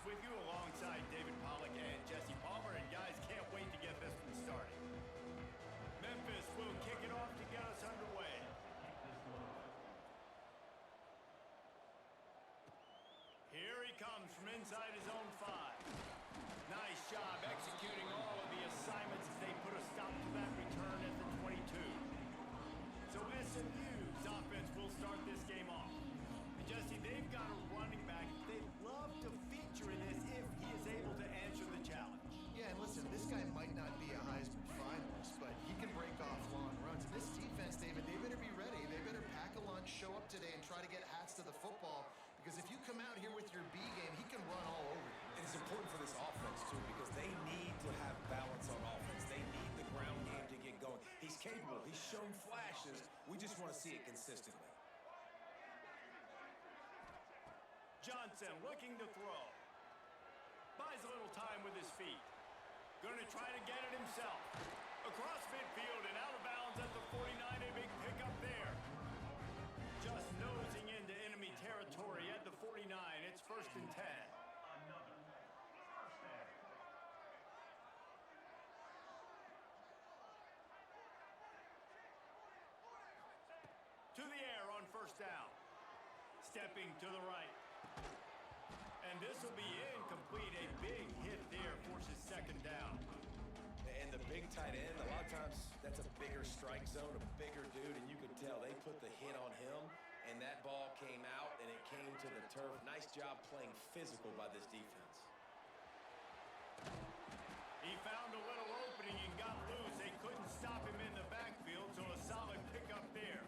Memphis with you alongside David Pollack and Jesse Palmer, and guys, can't wait to get this one started. Memphis will kick it off to get us underway. Here he comes from inside his own 5. Nice job executing all of the assignments as they put a stop to that return at the 22. So SMU's offense will start this game off. And Jesse, they've got a running back they'd love to feature in this if he is able to answer the challenge. Yeah, and listen, this guy might not be a Heisman finalist, but he can break off long runs. And this defense, David, they better be ready. They better pack a lunch, show up today, and try to get hats to the football. Because if you come out here with your B game, he can run all over you. And it's important for this offense, too, because they need to have balance on offense. They need the ground game to get going. He's capable. He's shown flashes. We just want to see it consistently. Johnson looking to throw. Buys a little time with his feet. Going to try to get it himself. Across midfield and out of bounds at the 49. A big pickup there. Just nosing into enemy territory at the 49. It's 1st and 10. To the air on 1st down. Stepping to the right. And this will be incomplete. A big hit there forces 2nd down. And the big tight end, a lot of times that's a bigger strike zone, a bigger dude, and you could tell they put the hit on him, and that ball came out, and it came to the turf. Nice job playing physical by this defense. He found a little opening and got loose. They couldn't stop him in the backfield, so a solid pickup there.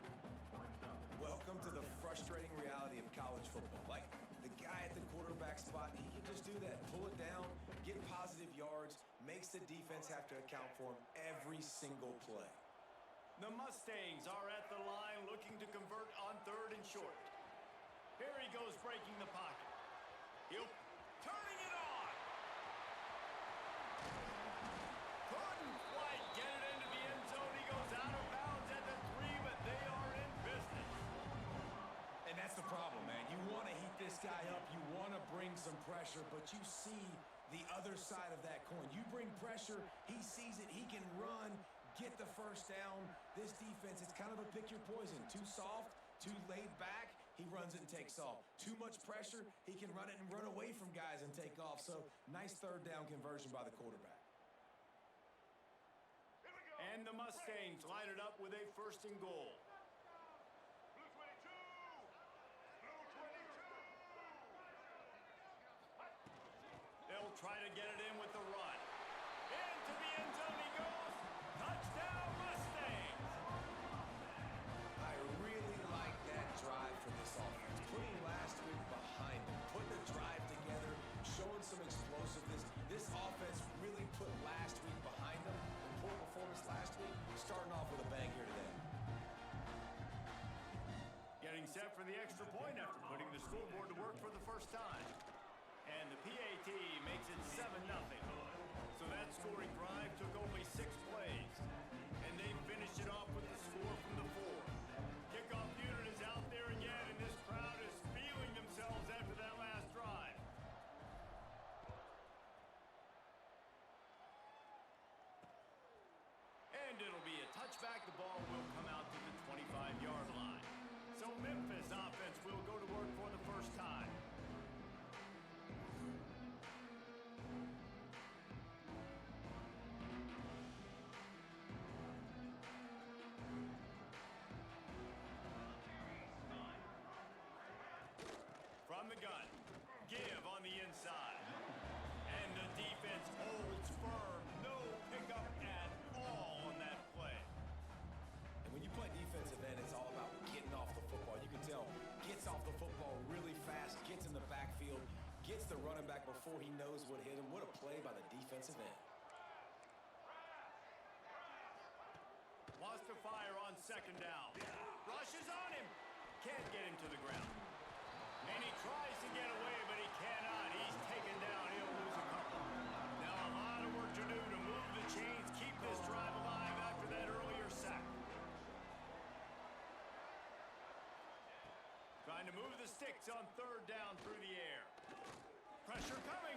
Welcome to the frustrating reality of college football. Like, the guy at the quarterback spot, he can just do that. Pull it down, get positive yards, makes the defense have to account for him every single play. The Mustangs are at the line looking to convert on 3rd and short. Here he goes breaking the pocket. He'll turning it on. Couldn't quite get it into the end zone. He goes out of bounds at the 3, but they are in business. And that's the problem, man. You want to heat this guy up. You want to bring some pressure, but you see the other side of that coin. You bring pressure, he sees it, he can run, get the 1st down. This defense, it's kind of a pick your poison. Too soft, too laid back, he runs it and takes off. Too much pressure, he can run it and run away from guys and take off. So, nice 3rd down conversion by the quarterback. And the Mustangs line it up with a 1st and goal. They'll try to get it in with the run. Into the end zone he goes. Touchdown, Mustangs! I really like that drive for this offense. Putting last week behind them, putting a drive together, showing some explosiveness. This offense really put last week behind them. The poor performance last week, starting off with a bang here today. Getting set for the extra point after putting the scoreboard to work for the 1st time. And the PAT makes it 7-0. So that scoring drive took only 6 plays. And they finished it off with the score from the 4. Kickoff unit is out there again, and this crowd is feeling themselves after that last drive. And it'll be a touchback. The ball will come out to the 25-yard line. So Memphis offense will go to work for the 1st time. From the gun, give on the inside. And the defense holds firm. No pickup at all on that play. And when you play defensive end, it's all about getting off the football. You can tell, gets off the football really fast, gets in the backfield, gets the running back before he knows what hit him. What a play by the defensive end. Wants to fire on 2nd down. Rushes on him. Can't get him to the ground. And he tries to get away, but he cannot. He's taken down. He'll lose a couple. Now a lot of work to do to move the chains, keep this drive alive after that earlier sack. Trying to move the sticks on 3rd down through the air. Pressure coming.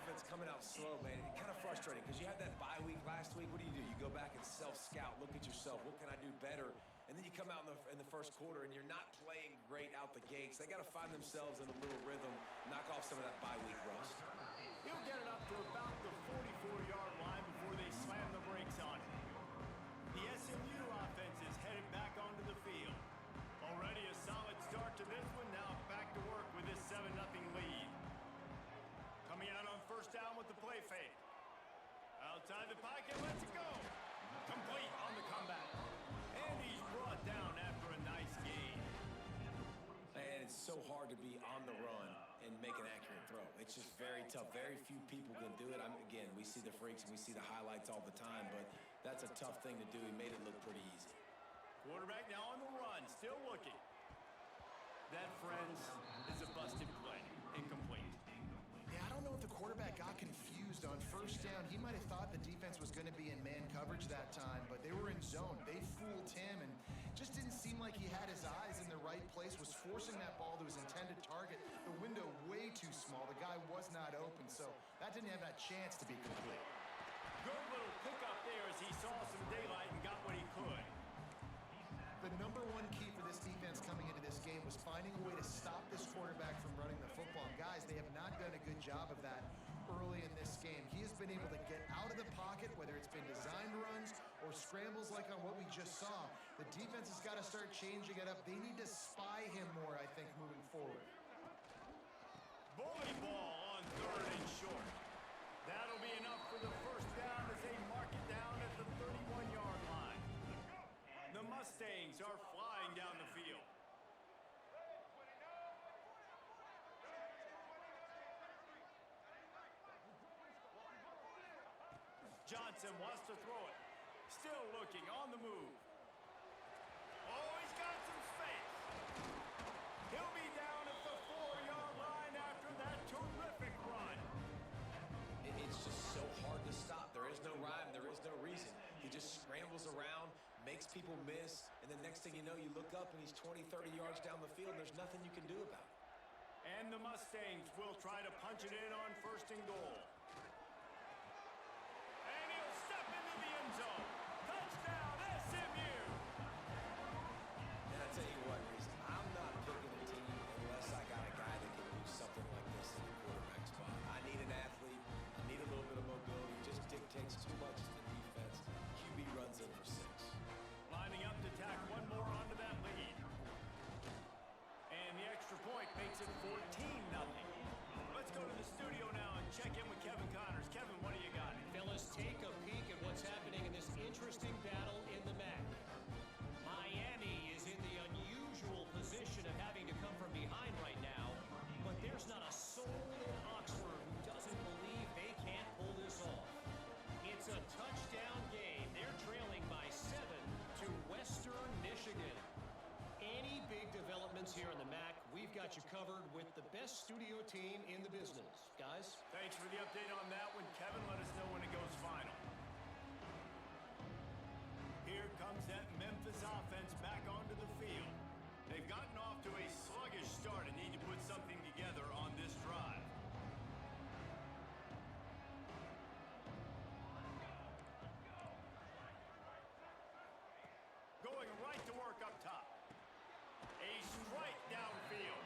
offense coming out slow, man. It's kind of frustrating because you had that bye week last week. What do? You go back and self-scout, look at yourself. What can I do better? And then you come out in the first quarter and you're not playing great out the gates. They got to find themselves in a little rhythm, knock off some of that bye week rust. He'll get it up to about the 44-yard line before they slam the brakes on it. The SMU offense is headed back onto the field. Already a solid start to this one. Now back to work with this 7-0 lead. Coming out on first down with the play fake. Outside the pocket, lets it go. Complete on the comeback. And he's brought down after a nice gain. And it's so hard to be on the run and make an accurate throw. It's just very tough. Very few people can do it. Again, we see the freaks and we see the highlights all the time, but that's a tough thing to do. He made it look pretty easy. Quarterback now on the run, still looking. That, friends, is a busted play. Incomplete. Yeah, I don't know if the quarterback got confused on first down. He might have thought the defense was going to be in man coverage that time, but they were in zone. They fooled him and just didn't seem like he had his eyes in the right place, was forcing that ball to his intended target. The window way too small. The guy was not open, so that didn't have that chance to be complete. Good little pickup there as he saw some daylight and got what he could. The number one key for this defense coming into this game was finding a way to stop this quarterback from running the football. Guys, they have not done a good job of that early in this game. He has been able to get out of the pocket, whether it's been designed runs or scrambles like on what we just saw. The defense has got to start changing it up. They need to spy him more, I think, moving forward. Bully ball on 3rd and short. That'll be enough for the first down as they mark it down at the 31-yard line. The Mustangs are flying down the field. Johnson wants to throw it. Still looking on the move. Oh, he's got some space. He'll be down at the 4-yard line after that terrific run. It's just so hard to stop. There is no rhyme. There is no reason. He just scrambles around, makes people miss, and then next thing you know, you look up and he's 20, 30 yards down the field, and there's nothing you can do about it. And the Mustangs will try to punch it in on 1st and goal. And he'll step into the end zone. Touchdown, SMU! And I tell you what, Reese, I'm not picking a team unless I got a guy that can do something like this in the quarterback spot. I need an athlete. I need a little bit of mobility. It just dictates too much to the defense. QB runs in for 6. Lining up to tack one more onto that lead. And the extra point makes it 14-0. Let's go to the studio now and check in with Kevin Connors. Kevin, what do you got? Fellas, take a peek at what's happening in this interesting battle in the MAC. Miami is in the unusual position of having to come from behind right now, but there's not a soul in Oxford who doesn't believe they can't pull this off. It's a touchdown game. They're trailing by 7 to Western Michigan. Any big developments here in the MAC, we've got you covered with the best studio team in the business. Guys? Thanks for the update on that one, Kevin. Let us know when it goes final. Here comes that Memphis offense back onto the field. They've gotten off to a sluggish start and need to put something together on this drive. Going right to work up top. A strike downfield.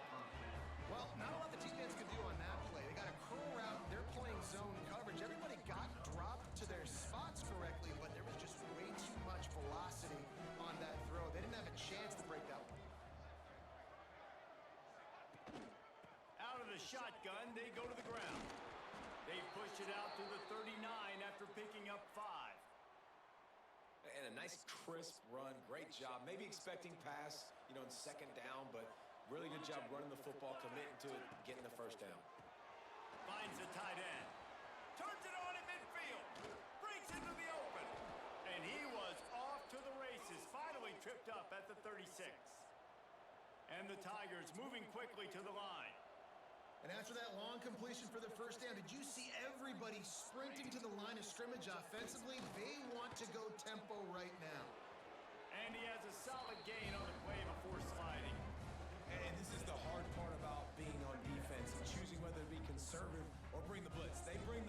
Well, not a lot the defense can do on that play. They got a curl route. They're playing zone coverage. Everybody got dropped to their spots correctly, but there was just way too much velocity on that throw. They didn't have a chance to break that one. Out of the shotgun, they go to the ground. They push it out to the 39 after picking up 5. And a nice crisp run. Great job. Maybe expecting pass, in 2nd down, but really good job running the football, committing to it, getting the first down. Finds a tight end. Turns it on in midfield. Breaks into the open. And he was off to the races. Finally tripped up at the 36. And the Tigers moving quickly to the line. And after that long completion for the first down, did you see everybody sprinting to the line of scrimmage offensively? They want to go tempo right now. And he has a solid gain on the play before sliding. And this is the hard part about being on defense and choosing whether to be conservative or bring the blitz. They bring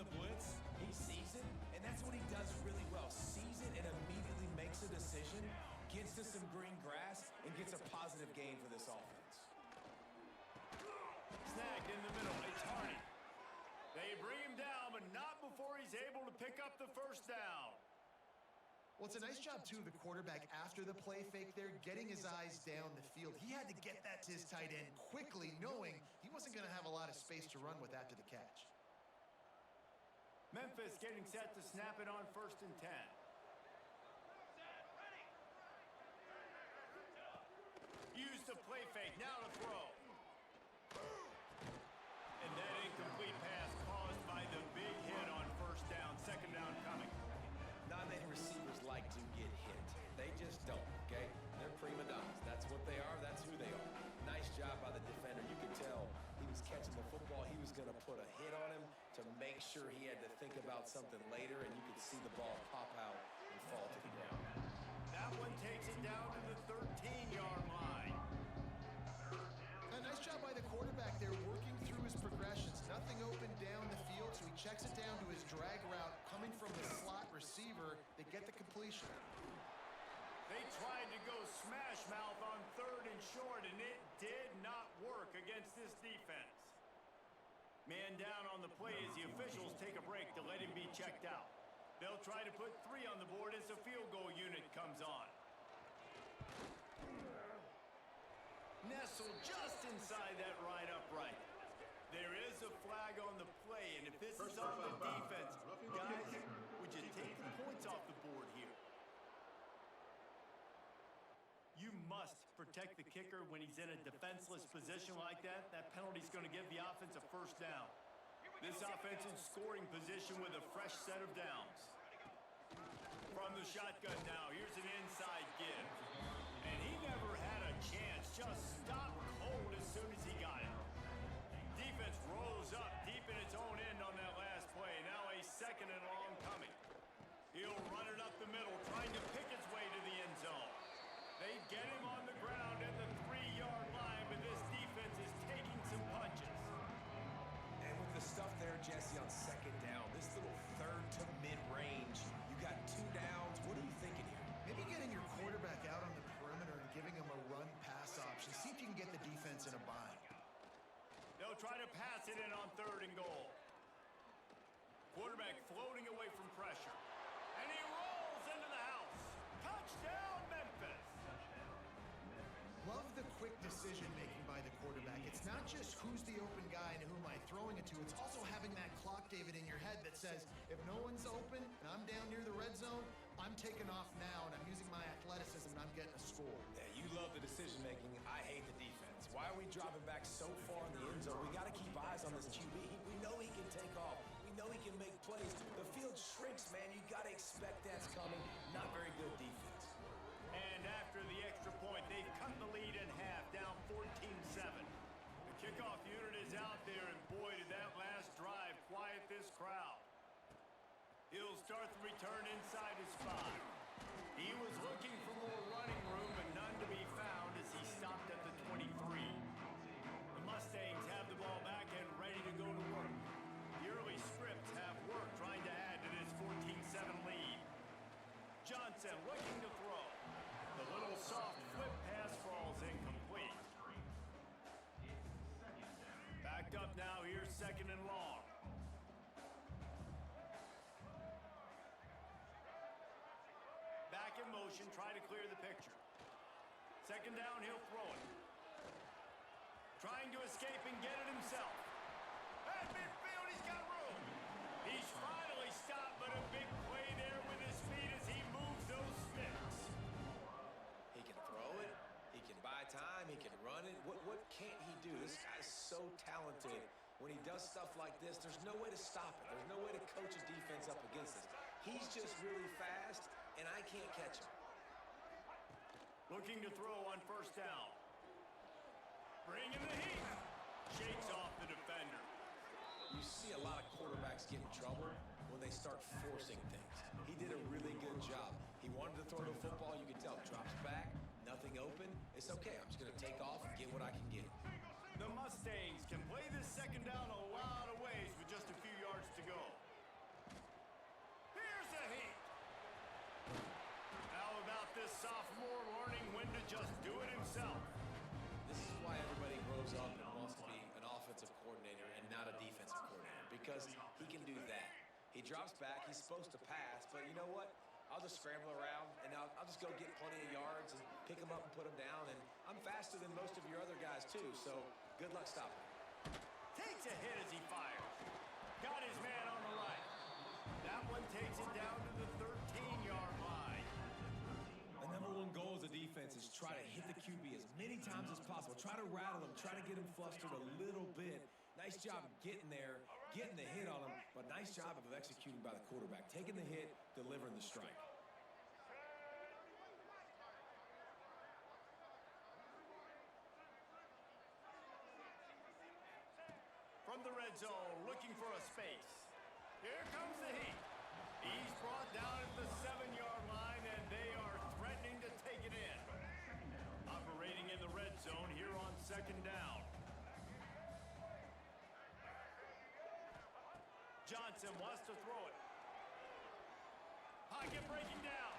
gain for this offense. Snagged in the middle. It's Hardy. They bring him down, but not before he's able to pick up the first down. Well, it's a nice job, too, of the quarterback after the play fake there, getting his eyes down the field. He had to get that to his tight end quickly, knowing he wasn't going to have a lot of space to run with after the catch. Memphis getting set to snap it on 1st and 10. Use the play fake, now to throw. And that incomplete pass caused by the big hit on 1st down, 2nd down coming. Non-native receivers like to get hit. They just don't, okay? They're prima donnas. That's what they are. That's who they are. Nice job by the defender. You could tell he was catching the football. He was going to put a hit on him to make sure he had to think about something later, and you could see the ball pop out and fall to the ground. That one takes it down to the 13-yard line. A nice job by the quarterback there, working through his progressions. Nothing open down the field, so he checks it down to his drag route coming from the slot receiver. They get the completion. They tried to go smash mouth on 3rd and short, and it did not work against this defense. Man down on the play as the officials take a break to let him be checked out. They'll try to put 3 on the board as the field goal unit comes on. Nestled just inside that right upright. There is a flag on the play, and if this is on the defense, guys, would you take the points off the board here? You must protect the kicker when he's in a defenseless position like that. That penalty's going to give the offense a 1st down. This offense in scoring position with a fresh set of downs. From the shotgun now, here's an inside give. And he never had a chance. Just stopped cold as soon as he got it. Defense rolls up deep in its own end on that last play. Now a 2nd and long coming. He'll run it up the middle, trying to pick its way to the end zone. They get him on the ground at the 3-yard line, but this defense is taking some punches. And with the stuff there, Jesse, on 2nd down, this little 3rd to mid-range, you got 2 downs. What are you thinking here? Maybe getting your quarterback out on the perimeter and giving him a run-pass option. See if you can get the defense in a bind. They'll try to pass it in on 3rd and goal. Quarterback floating away from pressure. And he rolls into the house. Touchdown, Memphis! Love the quick decision-making by the quarterback. It's not just who's the open guy and who am I throwing it to. It's also having that clock, David, in your head that says, if no one's open and I'm down near the red zone, I'm taking off now and I'm using my athleticism and I'm getting a score. Yeah, you love the decision-making. I hate the defense. Why are we dropping back so far in the end zone? We got to keep eyes on this QB. We know he can take off. We know he can make plays. The field shrinks, man. You got to expect that's coming. Not very good defense. And after the extra point, they've cut the lead in half, down 14-7. The kickoff unit is out there, and boy, did that last drive quiet this crowd. He'll start the return inside his 5. He was looking for more running room, but none to be found as he stopped at the 23. The Mustangs have the ball back and ready to go to work. The early scripts have worked trying to add to this 14-7 lead. Johnson looking to throw. The little soft flip pass falls incomplete. Backed up now, here's 2nd and long. Back in motion, try to clear the picture. 2nd down, he'll throw it. Trying to escape and get it himself. At midfield, he's got room. He's finally stopped, but a big play there with his feet as he moves those sticks. He can throw it. He can buy time. He can run it. What can't he do? This guy's so talented. When he does stuff like this, there's no way to stop it. There's no way to coach a defense up against this. He's just really fast, and I can't catch him. Looking to throw on 1st down. Bringing the heat. Shakes off the defender. You see a lot of quarterbacks get in trouble when they start forcing things. He did a really good job. He wanted to throw the football. You can tell. Drops back. Nothing open. It's okay. I'm just going to take off and get what I can get. The Mustangs can play this 2nd down a lot of ways with just a few yards to go. Here's the heat. How about this sophomore learning when to just do it himself? because he can do that. He drops back. He's supposed to pass, but you know what? I'll just scramble around, and I'll just go get plenty of yards and pick him up and put him down. And I'm faster than most of your other guys, too, so good luck stopping him. Takes a hit as he fires. Got his man on the right. That one takes it down to the 13-yard line. The number one goal as a defense is try to hit the QB as many times as possible. Try to rattle him. Try to get him flustered a little bit. Nice job getting there, getting the hit on him, but nice job of executing by the quarterback. Taking the hit, delivering the strike. From the red zone, looking for a space. Here comes the heat. He's brought down at the 7-yard line, and they are threatening to take it in. Operating in the red zone here on second down. Johnson wants to throw it. Pocket breaking down.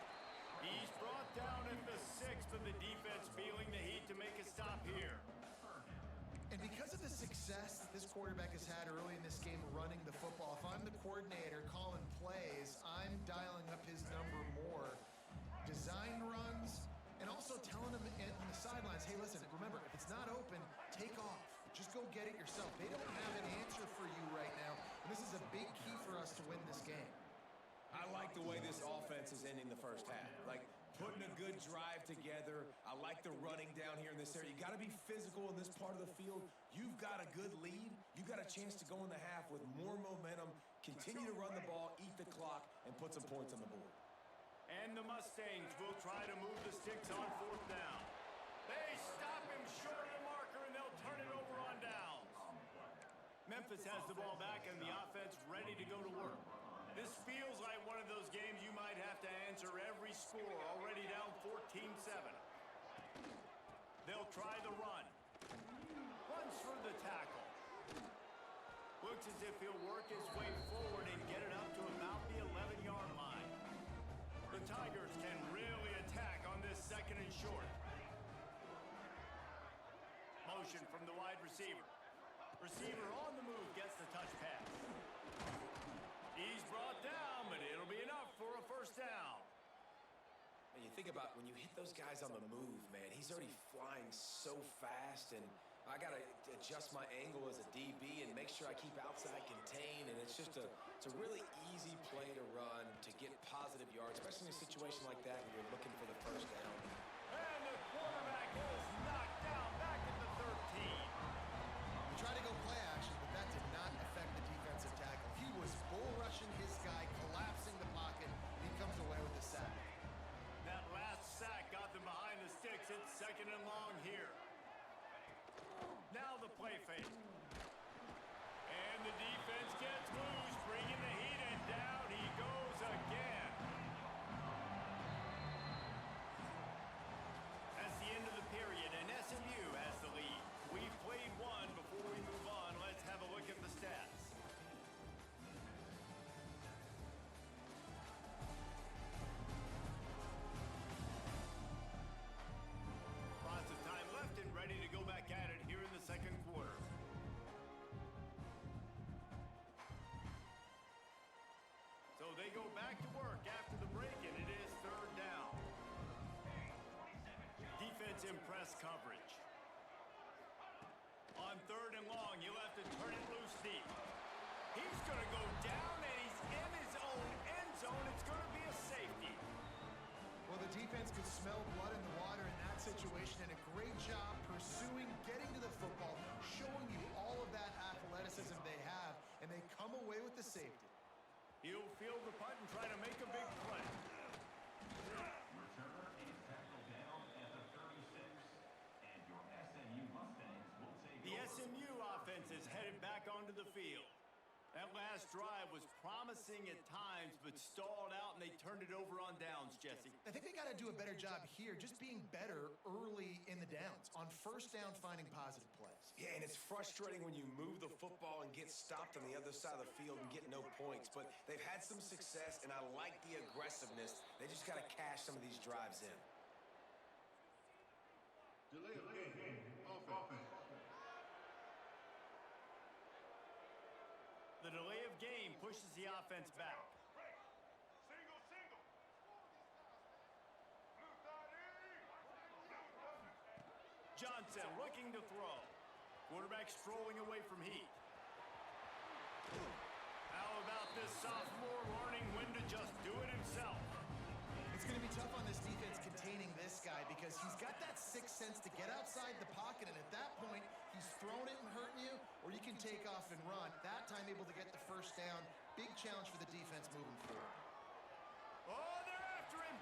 He's brought down at the 6th, and the defense feeling the heat to make a stop here. And because of the success this quarterback has had early in this game running the football, if I'm the coordinator calling plays, I'm dialing up his number more. Design runs, and also telling him on the sidelines, hey, listen, remember, if it's not open, take off. Just go get it yourself. They don't have an answer for you right now, and this is a big key for us to win this game. I like the way this offense is ending the first half. Like, putting a good drive together. I like the running down here in this area. You got to be physical in this part of the field. You've got a good lead. You've got a chance to go in the half with more momentum, continue to run the ball, eat the clock, and put some points on the board. And the Mustangs will try to move the sticks on 4th down. They stop him short of the marker, and they'll turn it over on downs. Memphis has the ball back, and the offense ready to go to work. This feels like one of those games you might have to answer every score, already down 14-7. They'll try the run. Runs for the tackle. Looks as if he'll work his way forward and get it up to about the 11-yard line. The Tigers can really attack on this 2nd and short. Motion from the wide receiver. Receiver on the move gets the touch pass. He's brought down, but it'll be enough for a 1st down. And you think about when you hit those guys on the move, man, he's already flying so fast, and I got to adjust my angle as a DB and make sure I keep outside contain, and it's a really easy play to run to get positive yards, especially in a situation like that when you're looking for the 1st down. And the quarterback is knocked down back at the 13. He tried to go play action, but that did not affect the defensive tackle. He was bull rushing his guy, collapsing the pocket, and he comes away with the sack. That last sack got them behind the sticks. It's 2nd and long here. Now the play fake. And the defense gets loose, bringing the heat, and down he goes again. That's the end of the period, and SMU has the lead. We've played one. Before we move on, let's have a look at the stats. Lots of time left and ready to go back at it here in the 2nd quarter. So they go back to work after the break, and it is 3rd down. Defense in press coverage. On 3rd and long, you'll have to turn it loose deep. He's going to go down, and he's in his own end zone. It's going to be a safety. Well, the defense could smell blood in the water in that situation, and a great job pursuing, getting to the football, showing you all of that athleticism they have, and they come away with the safety. He'll field the punt and try to make a big play. Returner is tackled down at the 36, and your SMU Mustangs will take The over. SMU offense is headed back onto the field. That last drive was promising at times, but stalled out, and they turned it over on downs, Jesse. I think they got to do a better job here, just being better early in the downs. On 1st down, finding positive plays. Yeah, and it's frustrating when you move the football and get stopped on the other side of the field and get no points. But they've had some success, and I like the aggressiveness. They just got to cash some of these drives in. Delay of game. Offense. The delay pushes the offense back. Johnson looking to throw. Quarterback strolling away from heat. How about this sophomore learning when to just do it himself? It's going to be tough on this defense containing this guy because he's got that sixth sense to get outside the pocket, and at that point, he's throwing it and hurting you, or you can take off and run. That time able to get the first down. Big challenge for the defense moving forward. Oh, they're after him.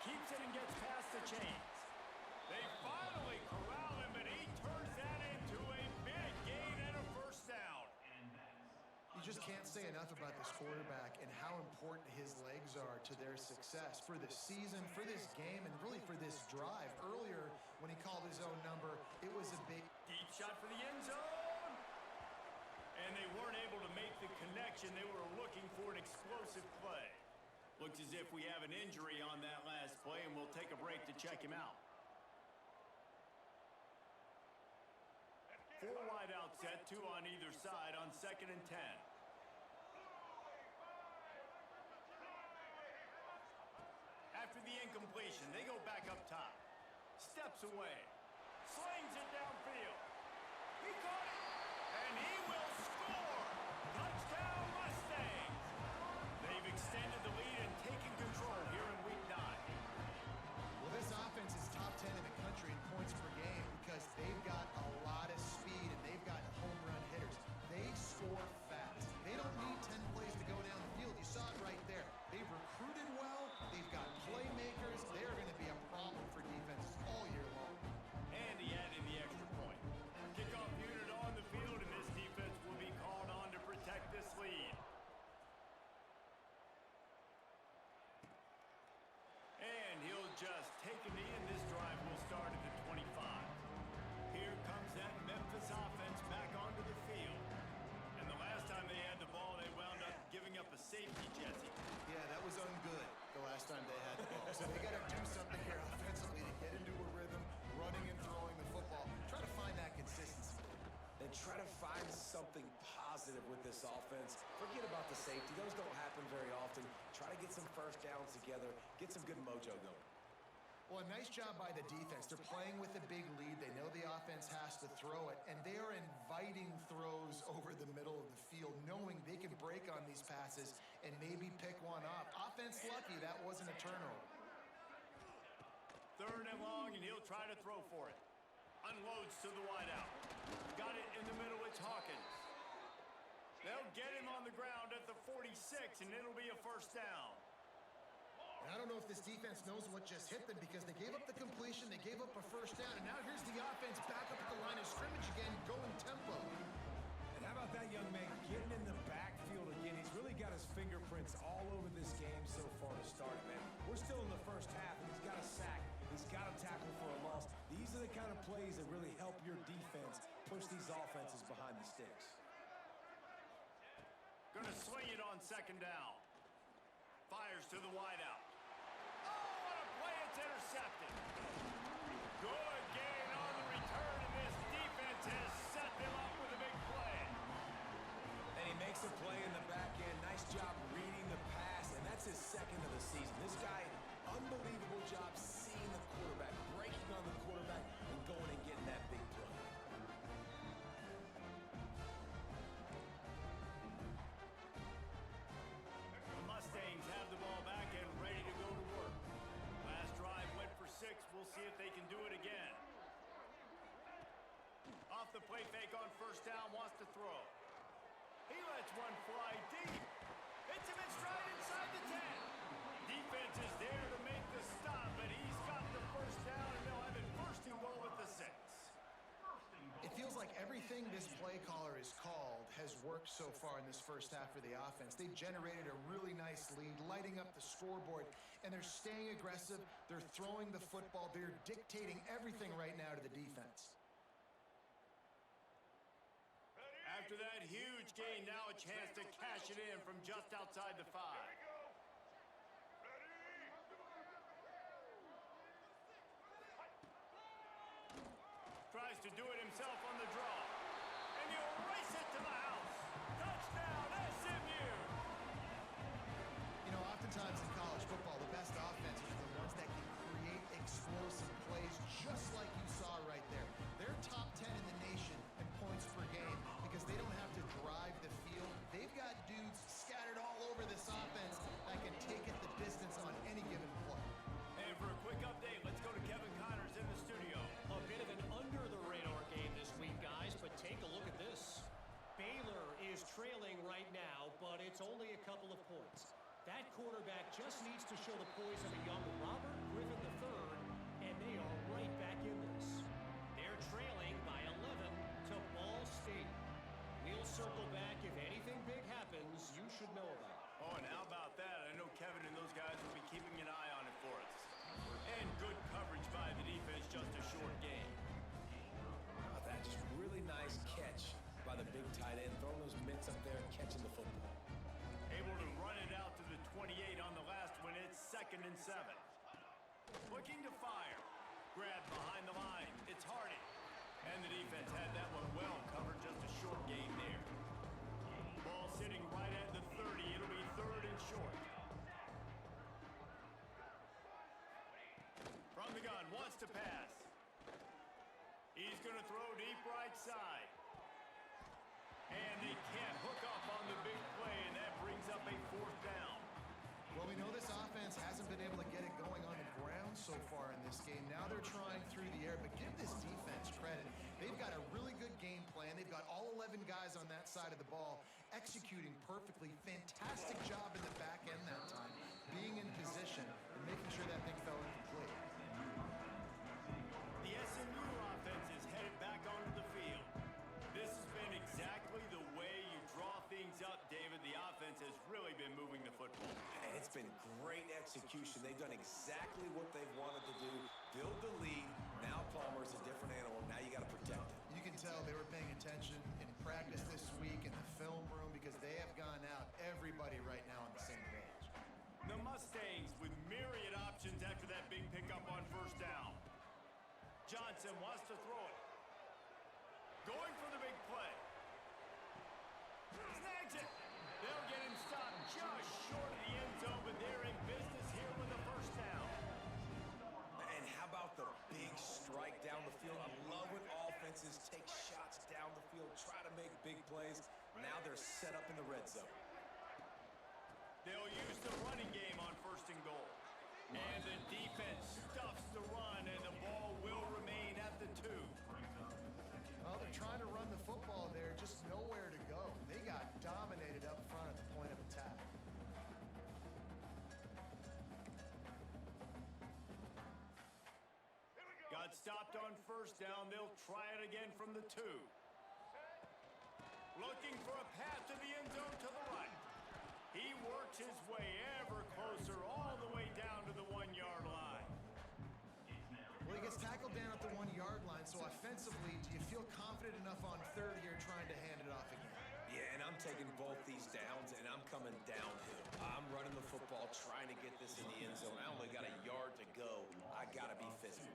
Keeps it and gets past the chains. They finally corral him, and he turns that into a big gain and a first down. You just can't say enough about this quarterback and how important his legs are to their success for this season, for this game, and really for this drive. Earlier, when he called his own number, it was a big Deep shot for the end zone. And they weren't able to make the connection. They were looking for an explosive play. Looks as if we have an injury on that last play, and we'll take a break to check him out. 4 wide out set, 2 on either side on 2nd and 10. After the incompletion, they go back up top. Steps away. Slings it downfield. He caught it. And he will score. Touchdown Mustangs. They've extended the lead and taken control here in week 9. Well, this offense is top 10 in the country in points per game because they've got a lot of speed and they've got home run hitters. They score fast. They don't need 10 plays to go down the field. You saw it right there. They've recruited well. They've got playmakers. They're going to be a problem for defenses all year long. And he added the extra point. Kickoff unit on the field, and this defense will be called on to protect this lead. And he'll just take a knee, and this drive will start at the 25. Here comes that Memphis offense back onto the field. And the last time they had the ball, they wound up giving up a safety, Jesse. Yeah, that was ungood the last time they had the ball. So they got to do something here offensively to get into a rhythm, running and throwing the football. Try to find that consistency. And try to find something positive with this offense. Forget about the safety. Those don't happen very often. Try to get some first downs together. Get some good mojo going. Well, a nice job by the defense. They're playing with a big lead. They know the offense has to throw it, and they are inviting throws over the middle of the field, knowing they can break on these passes and maybe pick one off. Offense lucky that wasn't a turnover. 3rd and long, and he'll try to throw for it. Unloads to the wideout. Got it in the middle, it's Hawkins. They'll get him on the ground at the 46, and it'll be a first down. And I don't know if this defense knows what just hit them because they gave up the completion, they gave up a first down, and now here's the offense back up at the line of scrimmage again, going tempo. And how about that young man getting in the backfield again? He's really got his fingerprints all over this game so far to start it, man. We're still in the first half, and he's got a sack. He's got a tackle for a loss. These are the kind of plays that really help your defense push these offenses behind the sticks. Gonna swing it on 2nd down. Fires to the wideout. Oh, what a play, it's intercepted. Good gain on the return, and this defense has set them up with a big play. And he makes a play in the back end. Nice job reading the pass, and that's his 2nd of the season. This guy, unbelievable job seeing the quarterback, breaking on the quarterback, and going and getting that big play. The Mustangs have the ball back and ready to go to work. Last drive went for 6. We'll see if they can do it again. Off the play fake on 1st down, wants to throw. He lets one fly deep. Hits him in stride inside the 10. Defense is there to make the stop, but he's got the first down, and they'll have it 1st and goal at the 6. It feels like everything this play caller has called has worked so far in this first half for the offense. They've generated a really nice lead, lighting up the scoreboard, and they're staying aggressive. They're throwing the football. They're dictating everything right now to the defense. After that huge gain, now a chance to cash it in from just outside the 5. Tries to do it himself on the draw. And he'll race it to the house. Touchdown, SMU! quarterback just needs to show the poise of a young Robert Griffin III, and they are right back in this. They're trailing by 11 to Ball State. We'll circle back if anything big happens you should know about. Oh, and how about that? I know Kevin and those guys will be keeping an eye on it for us. And good coverage by the defense, just a short game. Oh, that just really nice catch by the big tight end. Throwing those mitts up there and catching the football. Able to run it out to the 28 on the last one. It's 2nd and 7. Looking to fire. Grab behind the line. It's Hardy. And the defense had that one well covered. Just a short game there. Ball sitting right at the 30. It'll be 3rd and short. From the gun. Wants to pass. He's going to throw deep right side. And they can't hook up on the big play, and that brings up a 4th down. Well, we know this offense hasn't been able to get it going on the ground so far in this game. Now they're trying through the air, but give this defense credit. They've got a really good game plan. They've got all 11 guys on that side of the ball executing perfectly. Fantastic job in the back end that time, being in position and making sure that thing fell incomplete. The SMU offense is headed back onto the field. This has been exactly the way you draw things up, David. The offense has really been moving the football. And it's been great execution. They've done exactly what they've wanted to do. Build the lead. Now Palmer's a different animal. Now you got to protect him. You can tell they were paying attention in practice this week in the film room because they have gone out, everybody right now on the same page. The Mustangs with myriad options after that big pickup on 1st down. Johnson wants to throw it. Going for the big play. Snags it. They'll get him stopped just short of the end zone, but they're in business here with a 1st down. And how about the big strike down the field? I love when offenses take shots down the field, try to make big plays. Now they're set up in the red zone. They'll use the running game on 1st and goal. And the defense stuffs the run, and the ball will remain at the 2. Well, they're trying to run the football there, just nowhere to go. They got dominated up front at the point of attack. Got stopped on 1st down. They'll try it again from the 2. Looking for a path to the end zone to the right. He works his way ever closer all the way down to the 1-yard line. Well, he gets tackled down at the 1-yard line, so offensively, do you feel confident enough on 3rd here trying to hand it off again? Yeah, and I'm taking both these downs, and I'm coming downhill. I'm running the football, trying to get this in the end zone. I only got a yard to go. I got to be physical.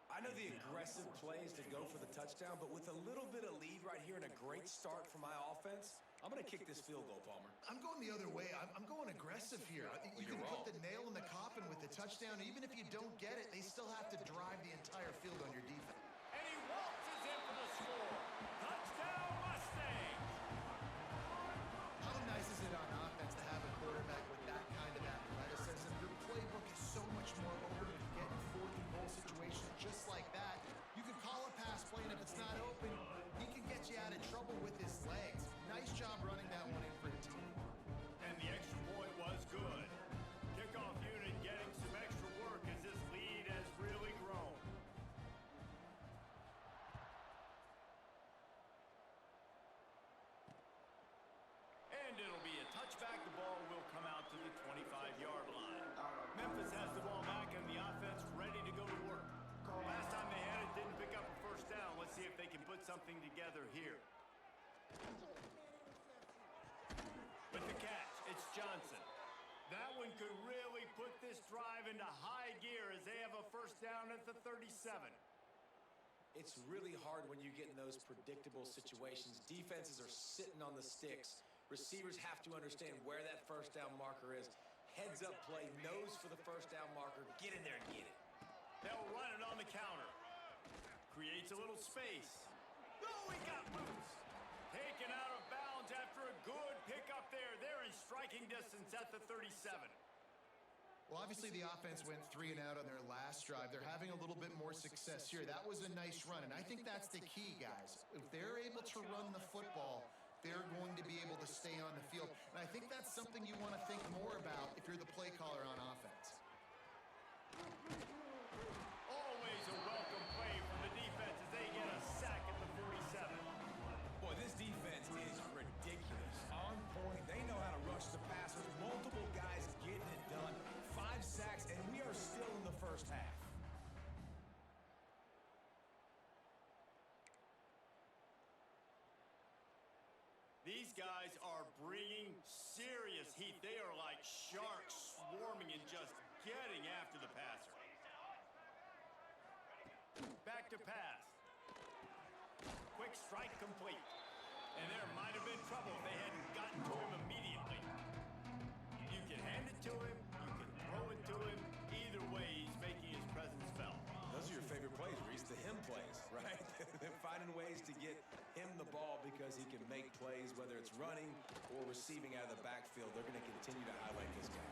I know the aggressive play is to go for the touchdown, but with a little bit of lead right here and a great start for my offense, I'm going to kick this field goal, Palmer. I'm going the other way. I'm going aggressive here. I think you can put the nail in the coffin with the touchdown. Even if you don't get it, they still have to drive the entire field on your defense. And he waltzes in for the score. Touchdown, Mustangs! How nice is it on offense to have a quarterback with that kind of athleticism? Your playbook is so much more open when you get in 4th and goal situations just like that. You can call a pass play, and if it's not open, he can get you out of trouble with his legs. Nice job running that one in for the team. And the extra point was good. Kickoff unit getting some extra work as this lead has really grown. And it'll be a touchback. The ball will come out to the 25-yard line. Memphis has the ball back and the offense ready to go to work. Last time they had it, didn't pick up a 1st down. Let's see if they can put something together here. With the catch, it's Johnson. That one could really put this drive into high gear as they have a 1st down at the 37. It's really hard when you get in those predictable situations. Defenses are sitting on the sticks. Receivers have to understand where that 1st down marker is. Heads up play, nose for the 1st down marker. Get in there and get it. They'll run it on the counter. Creates a little space. Oh, he got loose. Taken out of bounds after a good pickup there. They're in striking distance at the 37. Well, obviously the offense went 3 and out on their last drive. They're having a little bit more success here. That was a nice run, and I think that's the key, guys. If they're able to run the football, they're going to be able to stay on the field. And I think that's something you want to think more about if you're the play caller on offense. Always a welcome play from the defense as they get a sack at the 47. Boy, this defense is ridiculous. On point, they know how to rush the passer. Multiple guys getting it done. 5 sacks, and we are still in the first half. These guys are bringing serious heat. They are like sharks swarming and just getting after the passer. Back to pass. Quick strike complete. And there might have been trouble if they hadn't gotten to him immediately. You can hand it to him, you can throw it to him. Either way, he's making his presence felt. Those are your favorite plays, Reese, the him plays, right? They're finding ways to get him the ball because he can make plays, whether it's running or receiving out of the backfield. They're going to continue to highlight this guy.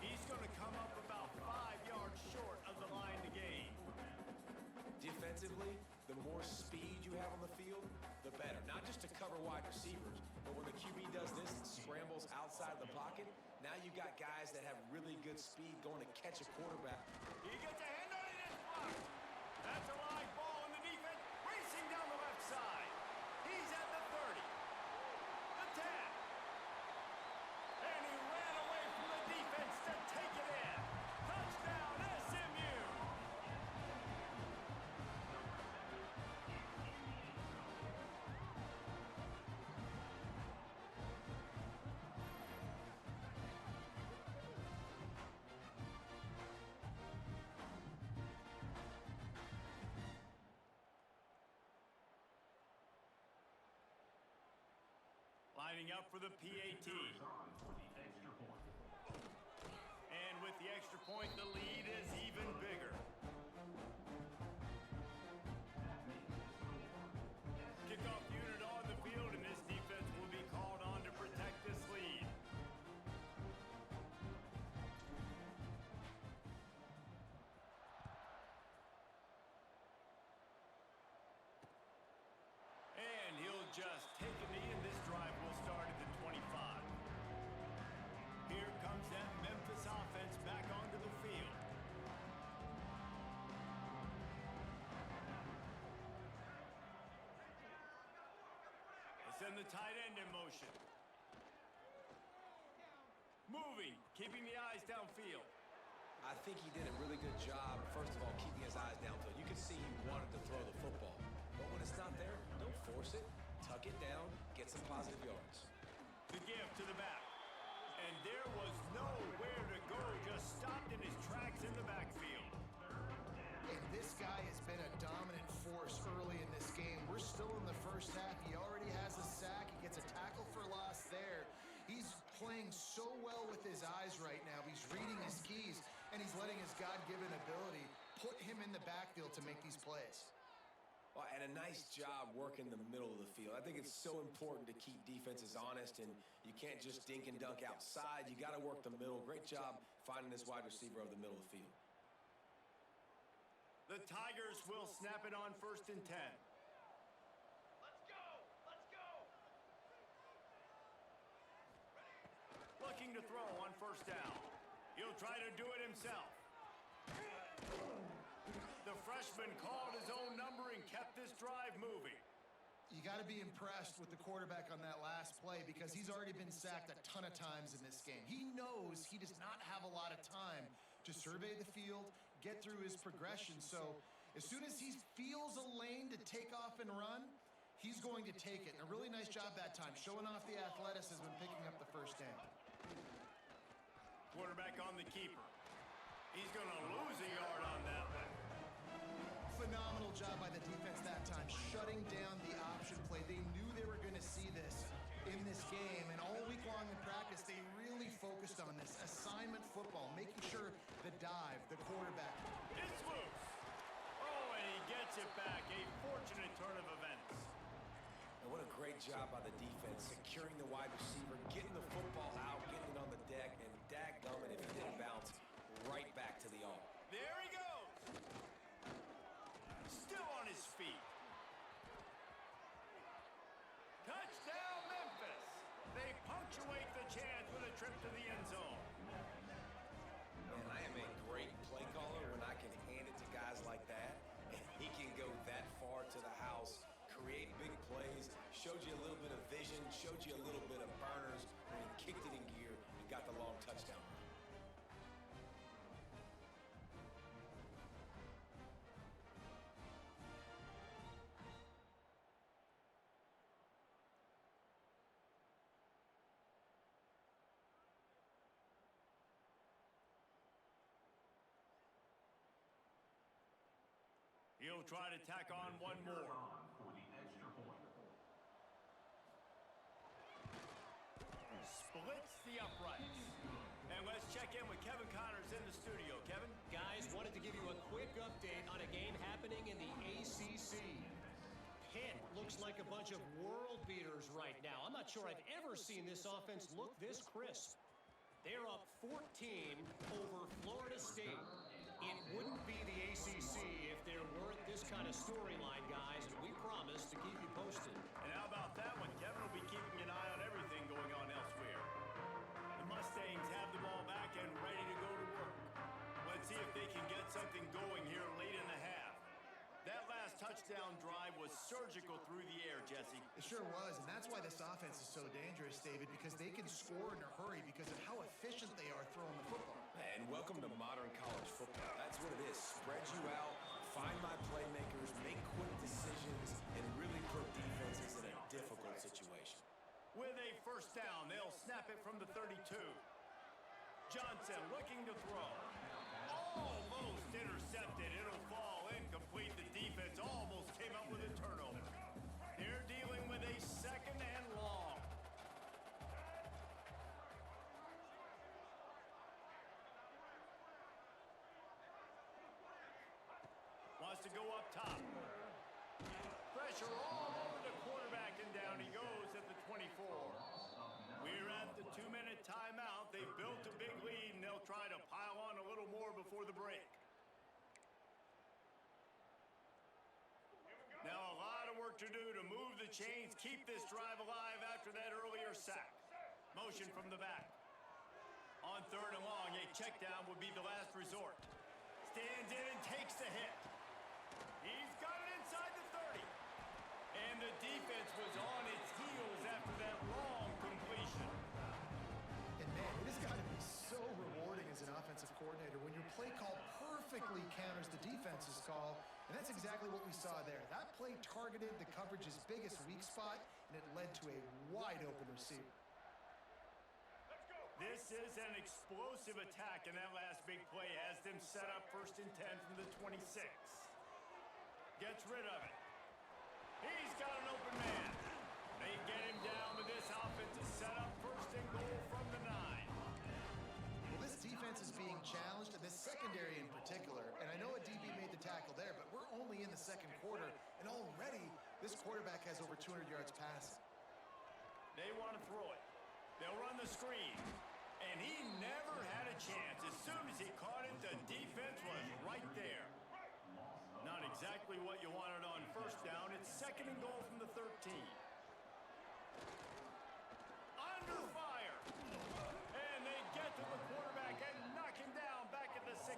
He's going to come up about 5 yards short of the line to gain. Defensively, the more speed you have on the field, the better. Not just to cover wide receivers, but when the QB does this and scrambles outside the pocket, now you got guys that have really good speed going to catch a quarterback. He gets a hand on it and it's blocked. That's a live ball and the defense racing down the left side. He's at the 30. The 10. And he ran away from the defense to take it in. Touchdown, SMU. Lining up for the PAT. And with the extra point, the lead is even bigger. Kickoff unit on the field, and this defense will be called on to protect this lead. And he'll just take a knee, and this drive will start at the 25. Here comes that Memphis offense back onto the field. They send the tight end in motion. Moving, keeping the eyes downfield. I think he did a really good job, first of all, keeping his eyes downfield. You could see he wanted to throw the football. But when it's not there, don't force it. Tuck it down, get some positive yards. The give to the back. And there was nowhere to go, just stopped in his tracks in the backfield. And this guy has been a dominant force early in this game. We're still in the first half. He already has a sack. He gets a tackle for loss there. He's playing so well with his eyes right now. He's reading his keys, and he's letting his God-given ability put him in the backfield to make these plays. Well, and a nice job working the middle of the field. I think it's so important to keep defenses honest, and you can't just dink and dunk outside. You got to work the middle. Great job finding this wide receiver over the middle of the field. The Tigers will snap it on 1st and 10. Let's go! Let's go! Looking to throw on 1st down. He'll try to do it himself. The freshman called his own number and kept this drive moving. You got to be impressed with the quarterback on that last play because he's already been sacked a ton of times in this game. He knows he does not have a lot of time to survey the field, get through his progression. So as soon as he feels a lane to take off and run, he's going to take it. And a really nice job that time, showing off the athleticism and picking up the 1st down. Quarterback on the keeper. He's going to lose a yard on that one. Phenomenal job by the defense that time, shutting down the option play. They knew they were going to see this in this game, and all week long in practice, they really focused on this assignment football, making sure the dive, the quarterback. It's loose. Oh, and he gets it back. A fortunate turn of events. And what a great job by the defense, securing the wide receiver, getting the football out, getting it on the deck, and dadgummit if he didn't bounce right back to the arm. There he goes. Still on his feet. Touchdown, trip to the end zone. Man, I am a great play caller when I can hand it to guys like that, and he can go that far to the house, create big plays, showed you a little bit of vision, showed you a little bit of burners when he kicked it in gear and got the long touchdown run. He'll try to tack on one more. For the extra point. Splits the uprights. And let's check in with Kevin Connors in the studio. Kevin? Guys, wanted to give you a quick update on a game happening in the ACC. Pitt looks like a bunch of world beaters right now. I'm not sure I've ever seen this offense look this crisp. They're up 14 over Florida State. It wouldn't be the ACC if there weren't this kind of storyline, guys, and we promise to keep you posted. And how about that one? Kevin will be keeping an eye on everything going on elsewhere. The Mustangs have the ball back and ready to go to work. Let's see if they can get something going here late in the half. That last touchdown drive was surgical through the air, Jesse. It sure was, and that's why this offense is so dangerous, David, because they can score in a hurry because of how efficient they are throwing the football. And welcome to modern college football. That's what it is. Spread you out, find my playmakers, make quick decisions, and really put defenses in a difficult situation. With a first down, they'll snap it from the 32. Johnson looking to throw. Almost intercepted. It'll fall incomplete. The defense almost came up with a turnover. They're dealing with a second and long. Wants to go up top. Pressure all over the quarterback, and down he goes at the 24. We're at the 2-minute timeout. They've built a big lead, and they'll try to pile on a little more before the break. Now a lot of work to do to move the chains, keep this drive alive after that earlier sack. Motion from the back. On third and long, a check down would be the last resort. Stands in and takes the hit. He's got it inside the 30. And the defense was on its heels after that long completion. And man, it has got to be so rewarding as an offensive coordinator when your play call perfectly counters the defense's call, and that's exactly what we saw there. That play targeted the coverage's biggest weak spot, and it led to a wide-open receiver. This is an explosive attack, and that last big play has them set up 1st and 10 from the 26. Gets rid of it. He's got an open man. They get him down, but this offense is set up 1st and goal from the 9. Well, this defense is being challenged, and this secondary in particular, and I know a DB made the tackle there, but we're only in the second quarter, and already this quarterback has over 200 yards passing. They want to throw it. They'll run the screen. And he never had a chance. As soon as he caught it, the defense was right there. Not exactly what you wanted on first down. It's 2nd and goal from the 13. Under fire. And they get to the quarterback and knock him down back at the 16.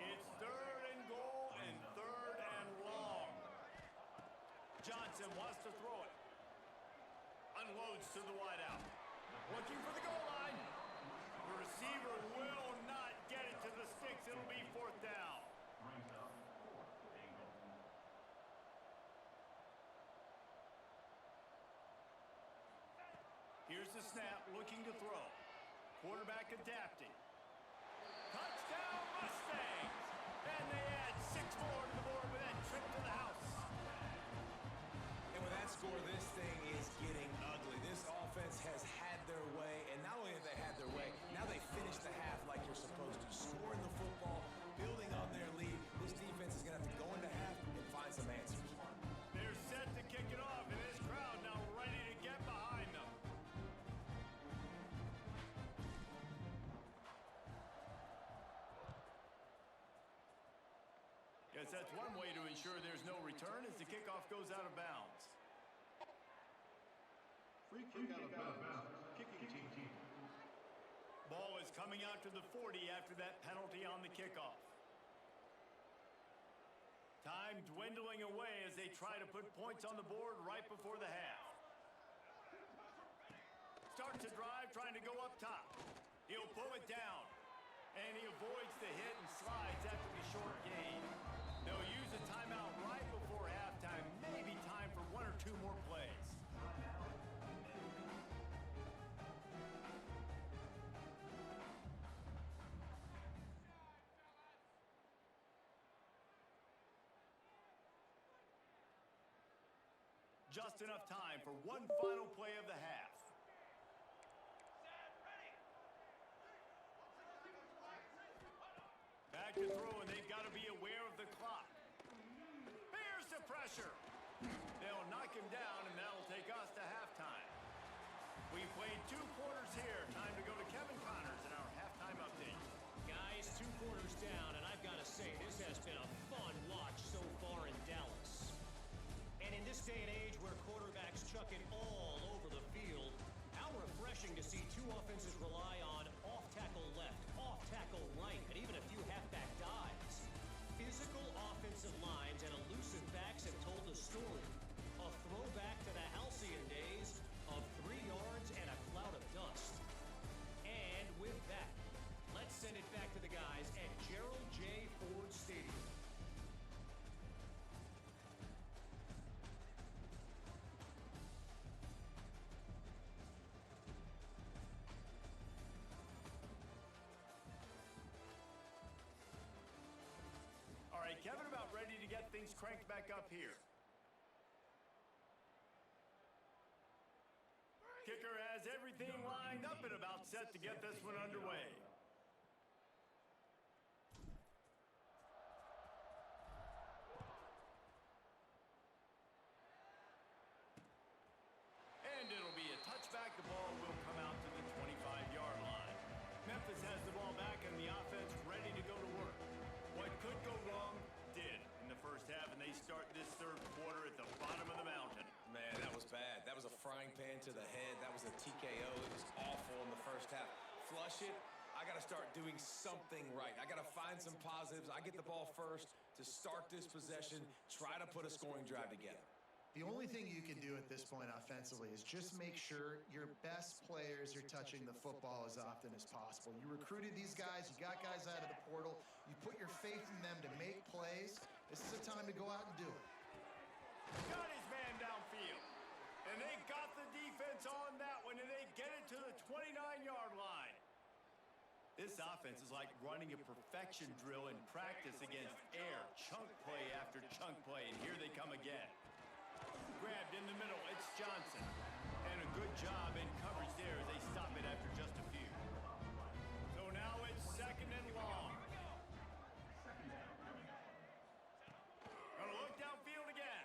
It's 3rd and goal and 3rd and long. Johnson wants to throw it. Unloads to the wideout. Looking for the goal line. The receiver will not get it to the sticks. It'll be 4th down. Brings up 4th and goal. Here's the snap, looking to throw. Quarterback adapting. Touchdown Mustangs! And they add 6 more to the board with that trip to the house. And with that score, this thing is getting ugly. This offense has had their way, and not only have they had their way, now they finish the half like you're supposed to. Scoring the football, building on their lead. This defense is going to have to go into half and find some answers. They're set to kick it off, and this crowd now ready to get behind them. Guess that's one way to ensure there's no return as the kickoff goes out of bounds. Free kick out of bounds. Kicking team. Ball is coming out to the 40 after that penalty on the kickoff. Time dwindling away as they try to put points on the board right before the half. Starts to drive, trying to go up top. He'll pull it down, and he avoids the hit and slides after the short gain. They'll use a timeout right before halftime, maybe time for one or two more plays. Just enough time for one final play of the half. Back to throw, and they've got to be aware of the clock. Here's the pressure. They'll knock him down, and that'll take us to halftime. We played 2 quarters here. Time to go to Kevin Connors in our halftime update. Guys, 2 quarters down, and I've got to say, this has been a fun watch so far in Dallas. And in this day and age where quarterbacks chuck it all over the field, how refreshing to see 2 offenses rely on off-tackle left, off-tackle right, and even a few halfback dives. Physical offensive lines and elusive backs have told the story. A throwback to the halcyon days of 3 yards and a cloud of dust. And with that, let's send it back to the guys at Gerald J. Ford Stadium. All right, Kevin, about ready to get things cranked back up here. Kicker has everything lined up and about set to get this one underway. And it'll be a touchback. The ball will come out to the 25-yard line. Memphis has the ball back and the offense ready to go to work. What could go wrong did in the first half, and they start this 3rd quarter at the bottom of the mountain. Man, that was bad. That was a frying pan to the head. That was a TKO. It was awful in the first half. Flush it. I got to start doing something right. I got to find some positives. I get the ball first to start this possession, try to put a scoring drive together. The only thing you can do at this point offensively is just make sure your best players are touching the football as often as possible. You recruited these guys, you got guys out of the portal, you put your faith in them to make plays. This is a time to go out and do it. Got his man downfield. And they got the defense on that one, and they get it to the 29-yard line. This offense is like running a perfection drill in practice against air. Chunk play after chunk play, and here they come again. Grabbed in the middle, it's Johnson. And a good job in coverage there as they stop it after just a few. So now it's 2nd and long. Gonna look downfield again.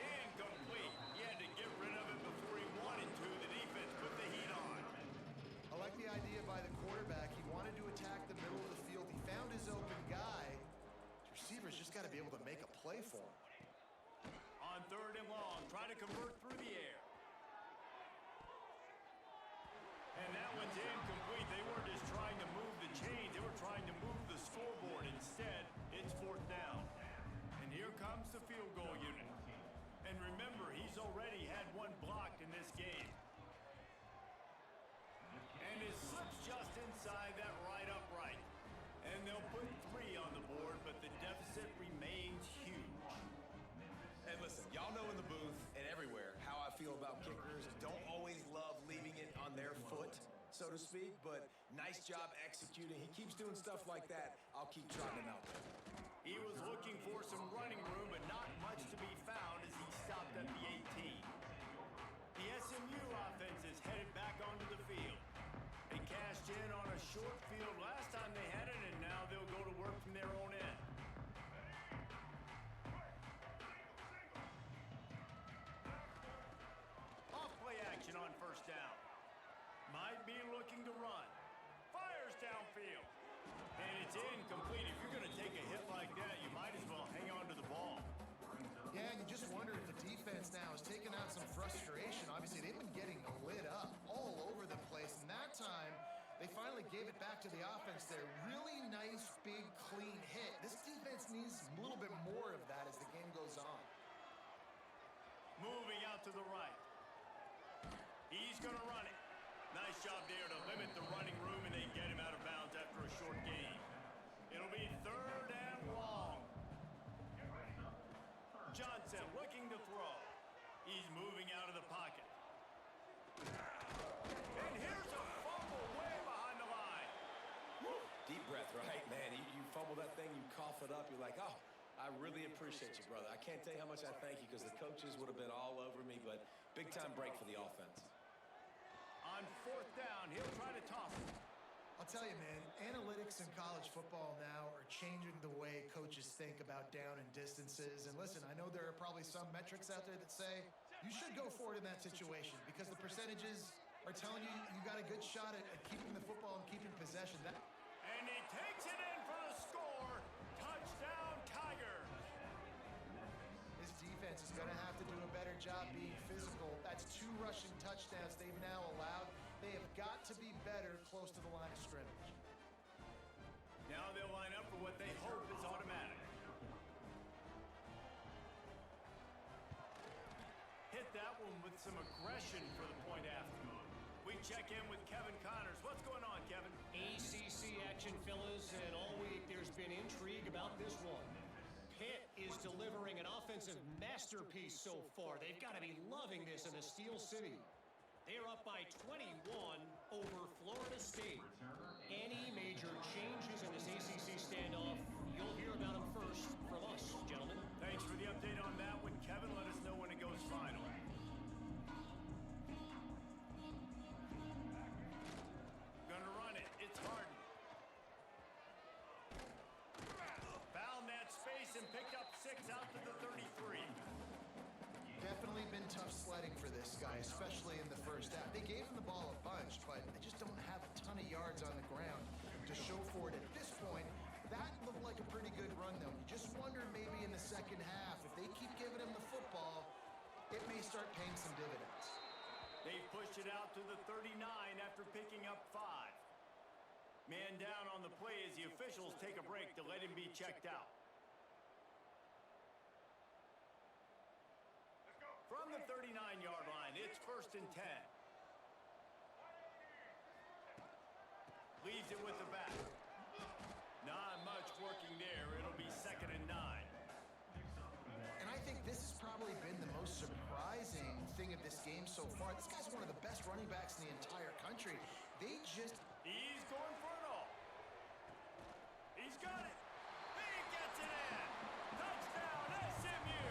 Incomplete. He had to get rid of it before he wanted to. The defense put the heat on. I like the idea by the quarterback. He wanted to attack the middle of the field. He found his open guy. His receivers just got to be able to make a play for him. On 3rd and long, trying to convert through the air. And that one's incomplete. They weren't just trying to move the chains. They were trying to move the scoreboard. Instead, it's 4th down. And here comes the field goal unit. And remember, he's already had 1 blocked in this game. And his slip's just inside that right upright. And they'll put 3 on the board, but the deficit remains huge. And listen, y'all know in the booth and everywhere how I feel about kickers. Don't always love leaving it on their foot, so to speak, but nice job executing. He keeps doing stuff like that. I'll keep trotting him out there. He was looking for some running room, but not much to be found as he stopped at the 18. The SMU offense is headed back onto the field. They cashed in on a short field last time they had it, and now they'll go to work from their own end. Off-play action on 1st down. Might be looking to run. Fires downfield. And it's incomplete. If you're going to take a hit like that, you might as well hang on to the ball. Yeah, and you just wonder if the defense now has taken out some frustration. Obviously, they've been getting lit up all over the place, and that gave it back to the offense there. Really nice, big, clean hit. This defense needs a little bit more of that as the game goes on. Moving out to the right. He's going to run it. Nice job there to limit the running room, and they get him out of bounds after a short gain. It'll be 3rd and long. Johnson looking to throw. He's moving out of the pocket. And here's a fumble way behind the line. Woo. Deep breath, right, man? You fumble that thing, you cough it up, you're like, oh, I really appreciate you, brother. I can't tell you how much I thank you because the coaches would have been all over me, but big-time break for the offense. On 4th down, he'll try to toss it. I'll tell you, man, analytics in college football now are changing the way coaches think about down and distances. And listen, I know there are probably some metrics out there that say you should go for it in that situation because the percentages are telling you you got a good shot at keeping the football and keeping possession. And he takes it in for the score. Touchdown, Tigers. This defense is going to have to do a better job being physical. That's 2 rushing touchdowns they've now allowed. They have got to be better close to the line of scrimmage. Now they'll line up for what they hope is automatic. Hit that one with some aggression for the point after. We check in with Kevin Connors. What's going on, Kevin? ACC action, fellas, and all week there's been intrigue about this one. Pitt is delivering an offensive masterpiece so far. They've got to be loving this in the Steel City. They're up by 21 over Florida State. Any major changes in this ACC standoff, you'll hear about them first from us, gentlemen. Thanks for the update on that one, Kevin. Let us know when it goes final. Gonna run it. It's Harden. Found that space and picked up 6 out to the 33. Definitely been tough sledding for this guy, especially in the first half. They gave him the ball a bunch, but they just don't have a ton of yards on the ground to show for it at this point. That looked like a pretty good run, though. You just wonder maybe in the second half, if they keep giving him the football, it may start paying some dividends. They pushed it out to the 39 after picking up 5. Man down on the play as the officials take a break to let him be checked out. From the 39-yard line, it's 1st and 10. Leaves it with the back. Not much working there. It'll be 2nd and 9. And I think this has probably been the most surprising thing of this game so far. This guy's one of the best running backs in the entire country. He's going for it all. He's got it. He gets it in. Touchdown, SMU.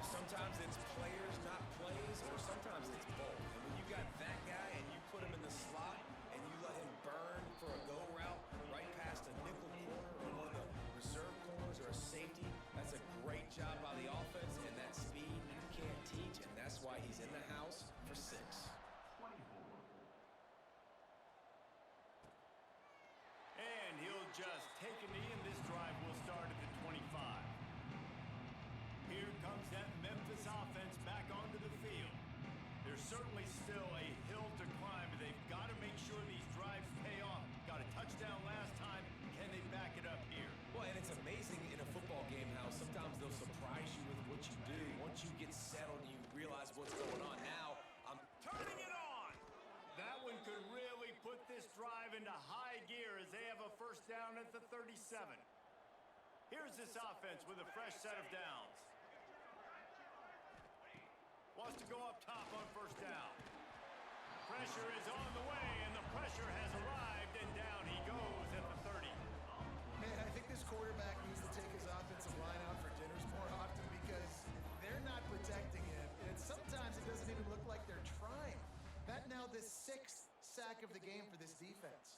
Sometimes it's players, not plays, or sometimes it's both. And when you got that guy and you put him in the slot and you let him burn for a go route right past a nickel corner or one of the reserve corners or a safety, that's a great job by the offense, and that speed you can't teach, and that's why he's in the house for 6. And he'll just take a knee, and this drive will start at the 25. Here comes that Memphis offense back onto the field. There's certainly still a hill to climb, but they've got to make sure these drives pay off. Got a touchdown last time. Can they back it up here? Well, and it's amazing in a football game how sometimes they'll surprise you with what you do. Once you get settled and you realize what's going on now, I'm turning it on. That one could really put this drive into high gear as they have a 1st down at the 37. Here's this offense with a fresh set of downs. Wants to go up top on 1st down. Pressure is on the way, and the pressure has arrived, and down he goes at the 30. Man, I think this quarterback needs to take his offensive line out for dinners more often because they're not protecting him. And sometimes it doesn't even look like they're trying. That now the 6th sack of the game for this defense.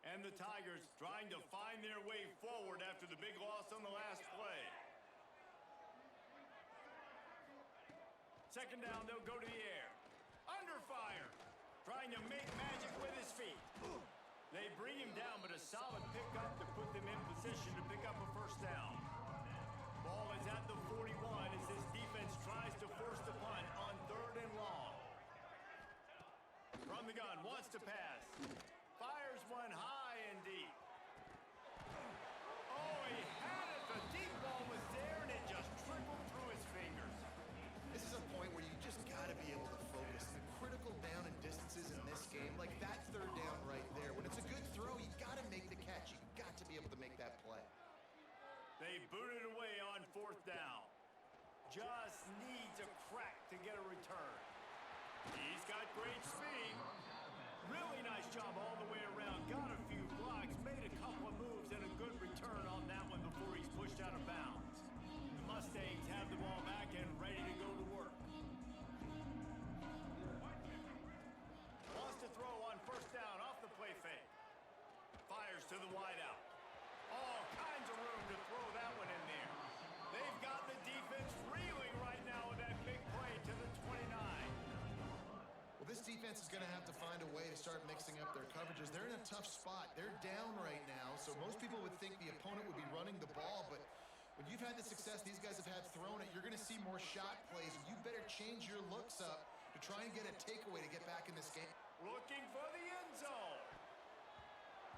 And the Tigers trying to find their way forward after the big loss on the last play. 2nd down, they'll go to the air. Under fire. Trying to make magic with his feet. They bring him down, but a solid pickup to put them in position to pick up a 1st down. Ball is at the 41 as this defense tries to force the punt on 3rd and long. From the gun, wants to pass. Fires one high and deep. Oh, he had it. The deep ball was there, and it just trickled through his fingers. This is a point where you just got to be able to focus. The critical down and distances in this game, like that 3rd down right there. When it's a good throw, you got to make the catch. You got to be able to make that play. They booted away on 4th down. Just needs a crack to get a return. He's got great speed. Really nice job all the way around. Got a few blocks, made a couple of moves, and a good return on that one before he's pushed out of bounds. The Mustangs have the ball back and ready to go to work. Wants to throw on 1st down off the play fake. Fires to the wideout. All kinds of room to throw that one in there. They've got the defense reeling right now with that big play to the 29. Well, this defense is going to have to find a way to start mixing up their coverages. They're in a tough spot. They're down right now, so most people would think the opponent would be running the ball, but when you've had the success these guys have had throwing it, you're going to see more shot plays, and you better change your looks up to try and get a takeaway to get back in this game. Looking for the end zone.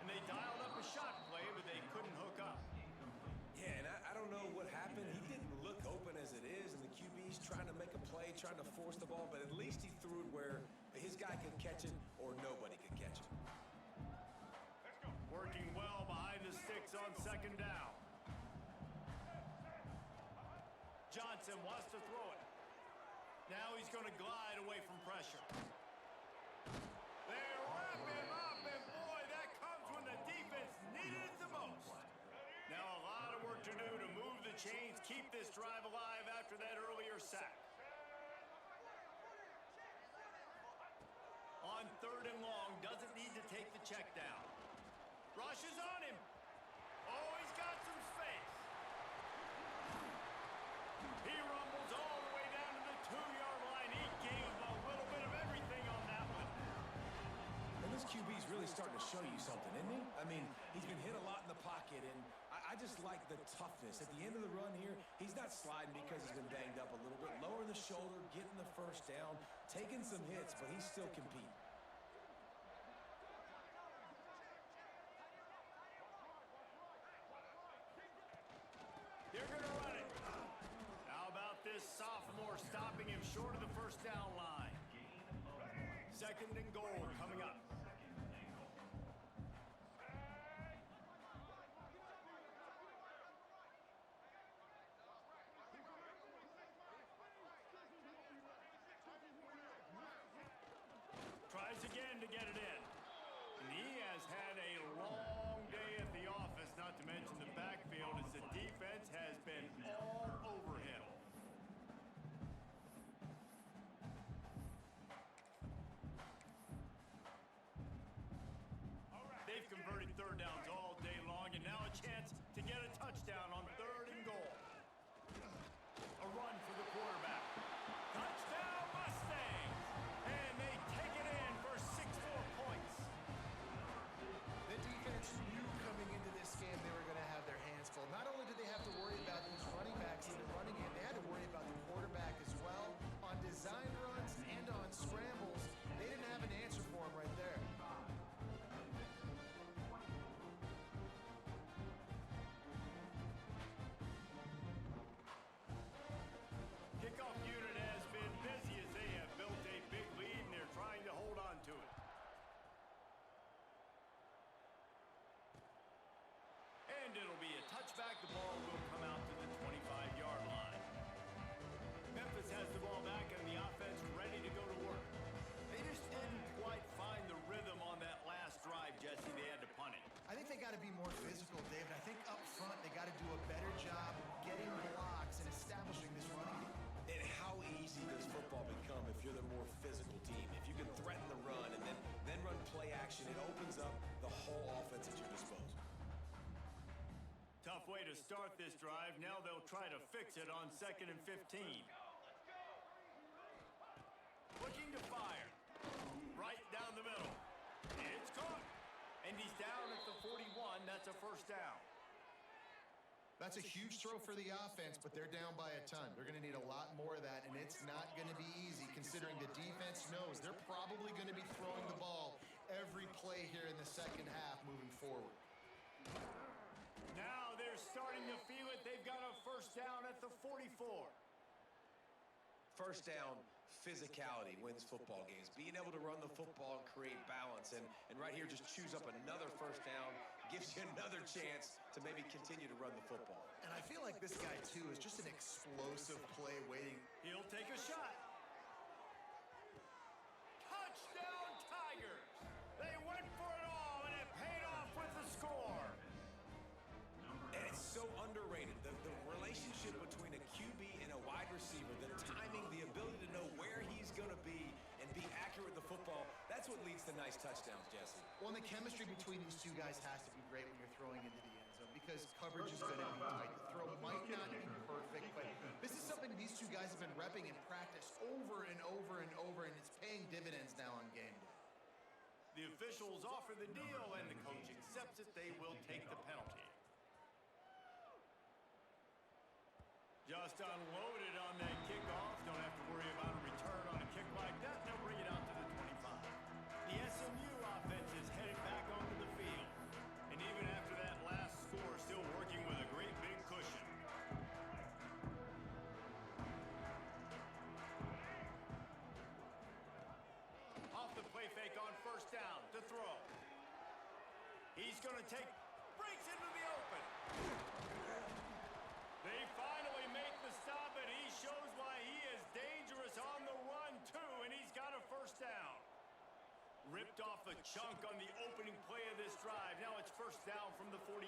And they dialed up a shot play, but they couldn't hook up. Yeah, and I don't know what happened. He didn't look open as it is, and the QB's trying to make a play, trying to force the ball, but at least he threw it where his guy could catch it or nobody could catch it. Working well behind the sticks on 2nd down. Johnson wants to throw it. Now he's going to glide away from pressure. They wrap him up, and boy, that comes when the defense needed it the most. Now a lot of work to do to move the chains, keep this drive alive after that earlier sack. On 3rd and long, doesn't need to take the check down. Rushes on him. Oh, he's got some space. He rumbles all the way down to the 2-yard line. He gave a little bit of everything on that one. And this QB's really starting to show you something, isn't he? I mean, he's been hit a lot in the pocket, and I just like the toughness. At the end of the run here, he's not sliding because he's been banged up a little bit. Lowering the shoulder, getting the 1st down, taking some hits, but he's still competing. They're going to run it. How about this sophomore stopping him short of the 1st down line? 2nd and goal coming up. Tries again to get it in. And he has had a long day at the office, not to mention the backfield, as the defense has been all over him. They've converted 3rd downs all day long, and now a chance to get a touchdown on 3rd and goal. A run for the quarterback. Touchdown Mustangs! And they take it in for 6 more points. The defense knew coming into this game they were going to have their hands full. Not only did they have to worry about these running backs that are running in, they had to worry about the quarterback as well. On design runs and on scrambles, they didn't have an answer for him right there. Kickoff unit has been busy as they have built a big lead, and they're trying to hold on to it. And it'll be a touchback. The ball will come out to the 25-yard line. Memphis has the ball back, and the offense ready to go to work. They just didn't quite find the rhythm on that last drive, Jesse. They had to punt it. I think they got to be more physical, David. I think up front they got to do a better job getting blocks and establishing this running game. And how easy does football become if you're the more physical team? If you can threaten the run and then run play action, it opens up the whole offense at your disposal. Tough way to start this drive. Now they'll try to fix it on 2nd and 15. Looking to fire. Right down the middle. It's caught. And he's down at the 41. That's a 1st down. That's a huge throw for the offense, but they're down by a ton. They're going to need a lot more of that, and it's not going to be easy considering the defense knows they're probably going to be throwing the ball every play here in the second half moving forward. Now they're starting to feel it. They've got a first down at the 44. First down, physicality wins football games. Being able to run the football and create balance. And right here, just choose up another first down, gives you another chance to maybe continue to run the football. And I feel like this guy, too, is just an explosive play waiting. He'll take a shot. Touchdown, Tigers! They went for it all, and it paid off with the score. And it's so underrated. The relationship between a QB and a wide receiver, the timing, the ability to know where he's going to be and be accurate with the football, that's what leads to nice touchdowns, Jesse. Well, and the chemistry between these two guys has to be great when you're throwing into the end zone because coverage is going to be tight. The throw might not be perfect, but this is something these two guys have been repping in practice over and over and over, and it's paying dividends now on game day. The officials offer the deal, and the coach accepts it. They will take the penalty. Just unloaded on that kickoff. Don't have to worry about a return on a kick like that. They'll bring it out to the 25. The SMU offense is headed back onto the field. And even after that last score, still working with a great big cushion. Off the play fake on first down to throw. He's going to breaks into the open. They finally make the stop, and he shows why he is dangerous on the run, too, and he's got a first down. Ripped off a chunk on the opening play of this drive. Now it's first down from the 48.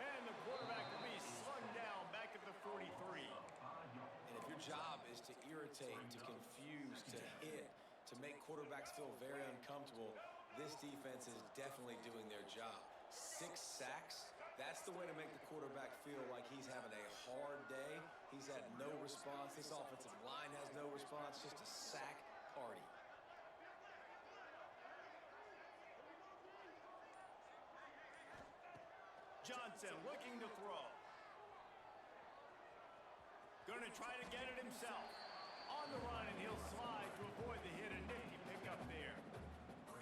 And the quarterback will be slung down back at the 43. And if your job is to irritate, to confuse, to hit, to make quarterbacks feel very uncomfortable, this defense is definitely doing their job. 6 sacks. That's the way to make the quarterback feel like he's having a hard day. He's had no response. This offensive line has no response. Just a sack party. Johnson looking to throw. Going to try to get it himself. On the run, and he'll slide to avoid the hit. A nifty pickup there.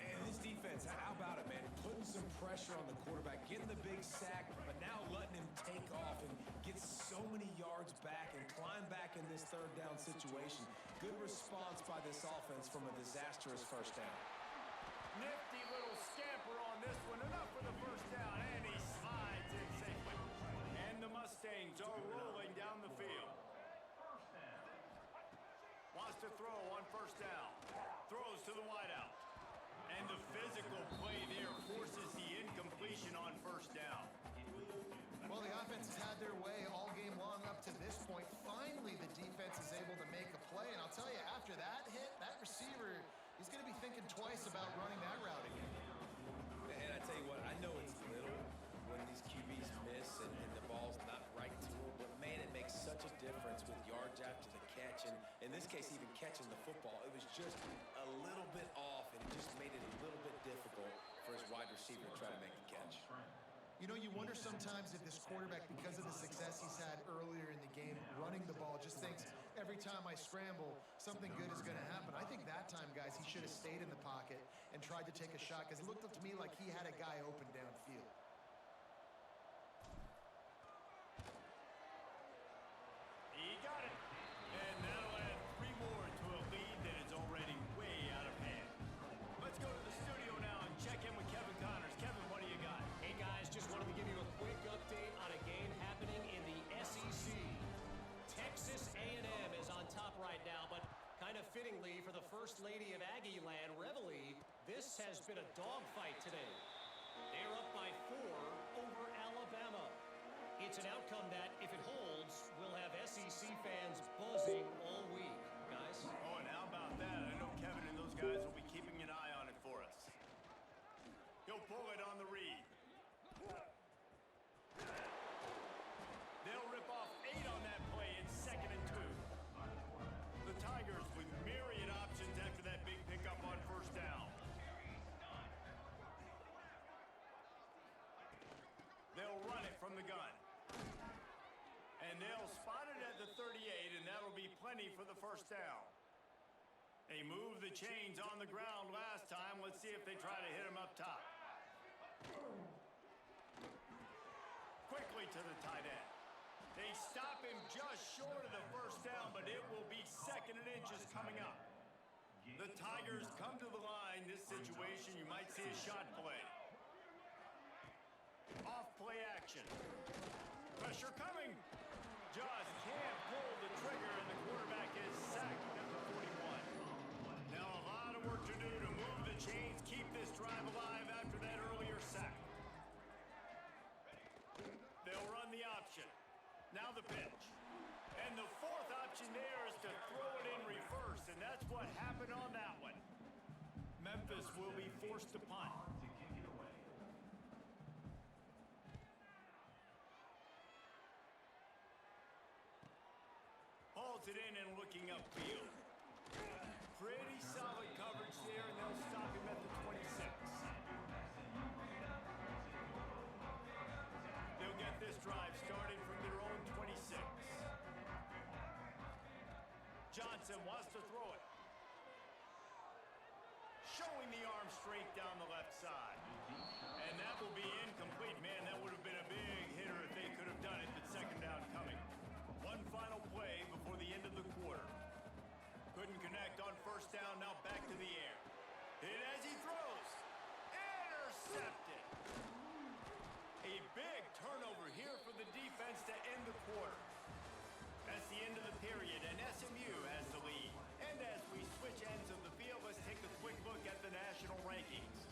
And this defense, how about it, man? Putting some pressure on the quarterback, getting the big sack, but now letting him take off and get so many yards back and climb back in this third down situation. Good response by this offense from a disastrous first down. Nifty little scamper on this one. Enough for the first down, and he slides in safely. And the Mustangs are rolling down the field. Wants to throw on first down. Throws to the wideout. And the physical play there forces the incompletion on first down. Well, the offense has had their way all game long up to this point. Finally, the defense is able to make a play. And I'll tell you, after that hit, that receiver, he's going to be thinking twice about running that route again. And I tell you what, I know it's little when these QBs miss and the ball's not right to them, but man, it makes such a difference with yards after the catch. And in this case, even catching the football, it was just a little bit off, and it just made it a little bit difficult for his wide receiver to try to make the catch. You know, you wonder sometimes if this quarterback, because of the success he's had earlier in the game, running the ball, just thinks, every time I scramble, something good is going to happen. I think that time, guys, he should have stayed in the pocket and tried to take a shot, because it looked up to me like he had a guy open downfield. He got it. And that'll add 3 more to a lead that is already way out of hand. Let's go to the studio now and check in with Kevin Connors. Kevin, what do you got? Hey guys, just wanted to give you a quick update on a game happening in the SEC. Texas A&M is on top right now, but kind of fittingly for the First Lady of Aggie Land, Reveille, this has been a dogfight today. They're up by 4 over Alabama. It's an outcome that, if it holds, will have SEC fans buzzing all week, guys. Oh, and how about that? I know Kevin and those guys will be keeping an eye on it for us. He'll pull it on the read. They'll rip off 8 on that play in 2nd and 2. The Tigers with myriad options after that big pickup on first down. They'll run from the gun. And they'll spot it at the 38, and that'll be plenty for the first down. They moved the chains on the ground last time. Let's see if they try to hit him up top. Quickly to the tight end. They stop him just short of the first down, but it will be 2nd and inches coming up. The Tigers come to the line. This situation, you might see a shot play. Off play action. Pressure coming. Just can't pull the trigger, and the quarterback is sacked at the 41. Now a lot of work to do to move the chains, keep this drive alive after that earlier sack. They'll run the option. Now the pitch. And the 4th option there is to throw it in reverse, and that's what happened on that one. Memphis will be forced to punt. Hauls it in and looking upfield. Pretty solid coverage there, and they'll stop him at the 26. They'll get this drive started from their own 26. Johnson wants to throw it. Showing the arm straight down the left side. And that will be incomplete. Man, that would have been a big hitter if they could have done it, but 2nd down coming. One final play before the end of the quarter. Couldn't connect on 1st down, now back to the air. Hit as he throws. Intercepted. A big turnover here for the defense to end the quarter. That's the end of the period, and SMU has the lead. And as we switch ends of the field, let's take a quick look at the national rankings.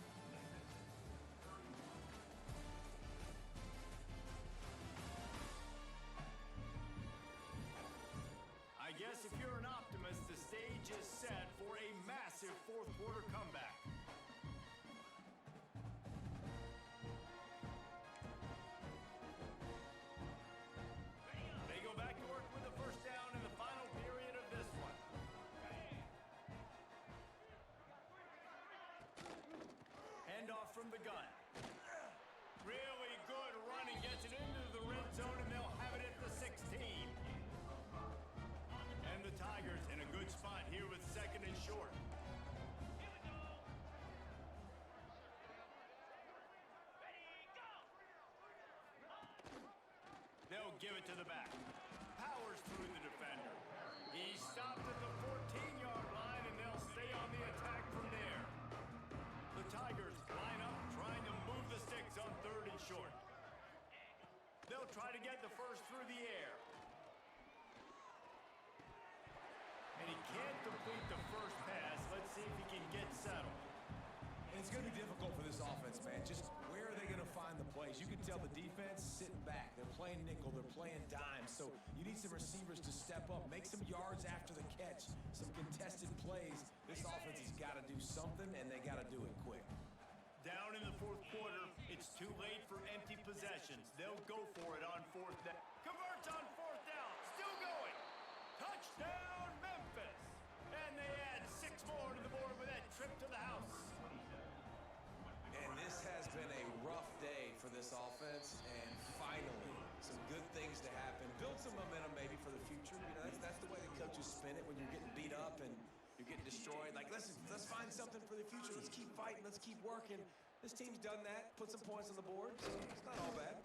I guess if you're an optimist, the stage is set for a massive 4th quarter comeback. They go back to work with the 1st down in the final period of this one. Handoff from the gun. Really good running, gets it into the red zone, and they'll have it at the 16. And the Tigers in a good spot here with 2nd and short. They'll give it to the back. Powers through the defender. He stopped at the 14-yard line, and they'll stay on the attack from there. The Tigers line up, trying to move the sticks on 3rd and short. They'll try to get the first through the air. And he can't complete the first pass. Let's see if he can get settled. And it's going to be difficult for this offense, man. Just where are they going to find the plays? You can tell the defense sitting back. They're playing nickel. They're playing dime. So you need some receivers to step up, make some yards after the catch, some contested plays. This offense has got to do something, and they got to do it quick. Down in the 4th quarter, it's too late for empty possessions. They'll go for it on 4th down. Converts on 4th down. Still going. Touchdown, Memphis. And they add 6 more to the board with that trip to the house. And this has been a rough day for this offense, and finally, some good things to happen. Build some momentum maybe for the future. You know, that's the way the coaches spin it when you're getting beat up and you're getting destroyed. Like, let's find something for the future. Let's keep fighting. Let's keep working. This team's done that, put some points on the board, so it's not all bad.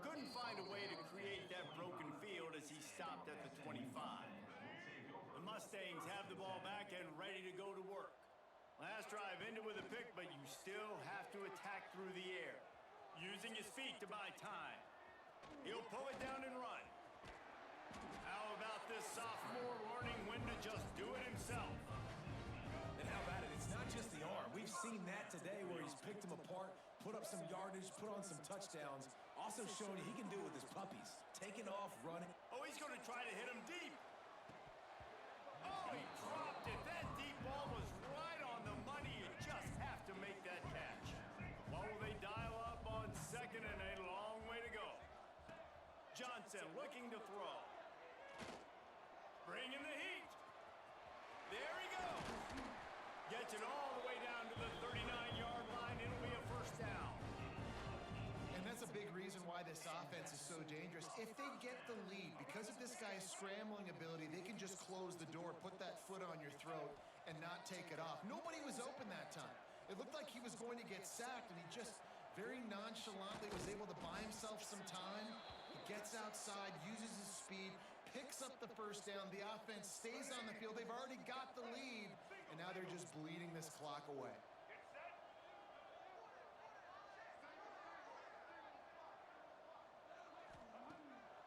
Couldn't find a way to create that broken field as he stopped at the 25. The Mustangs have the ball back and ready to go to work. Last drive ended with a pick, but you still have to attack through the air. Using his feet to buy time. He'll pull it down and run. How about this sophomore learning when to just do it himself? And how about it? It's not just the arm. We've seen that today where he's picked them apart, put up some yardage, put on some touchdowns. Also showing he can do it with his puppies. Taking off, running. Oh, he's going to try to hit him deep. Oh, he dropped it. That deep ball was right on the money. You just have to make that catch. What will they dial up on 2nd and a long way to go? Johnson looking to throw. Bringing the heat. There he goes. Gets it all the way down to the 39-yard line. It'll be a first down. And that's a big reason why this offense is if they get the lead, because of this guy's scrambling ability, they can just close the door, put that foot on your throat, and not take it off. Nobody was open that time. It looked like he was going to get sacked, and he just very nonchalantly was able to buy himself some time. He gets outside, uses his speed, picks up the first down. The offense stays on the field. They've already got the lead, and now they're just bleeding this clock away.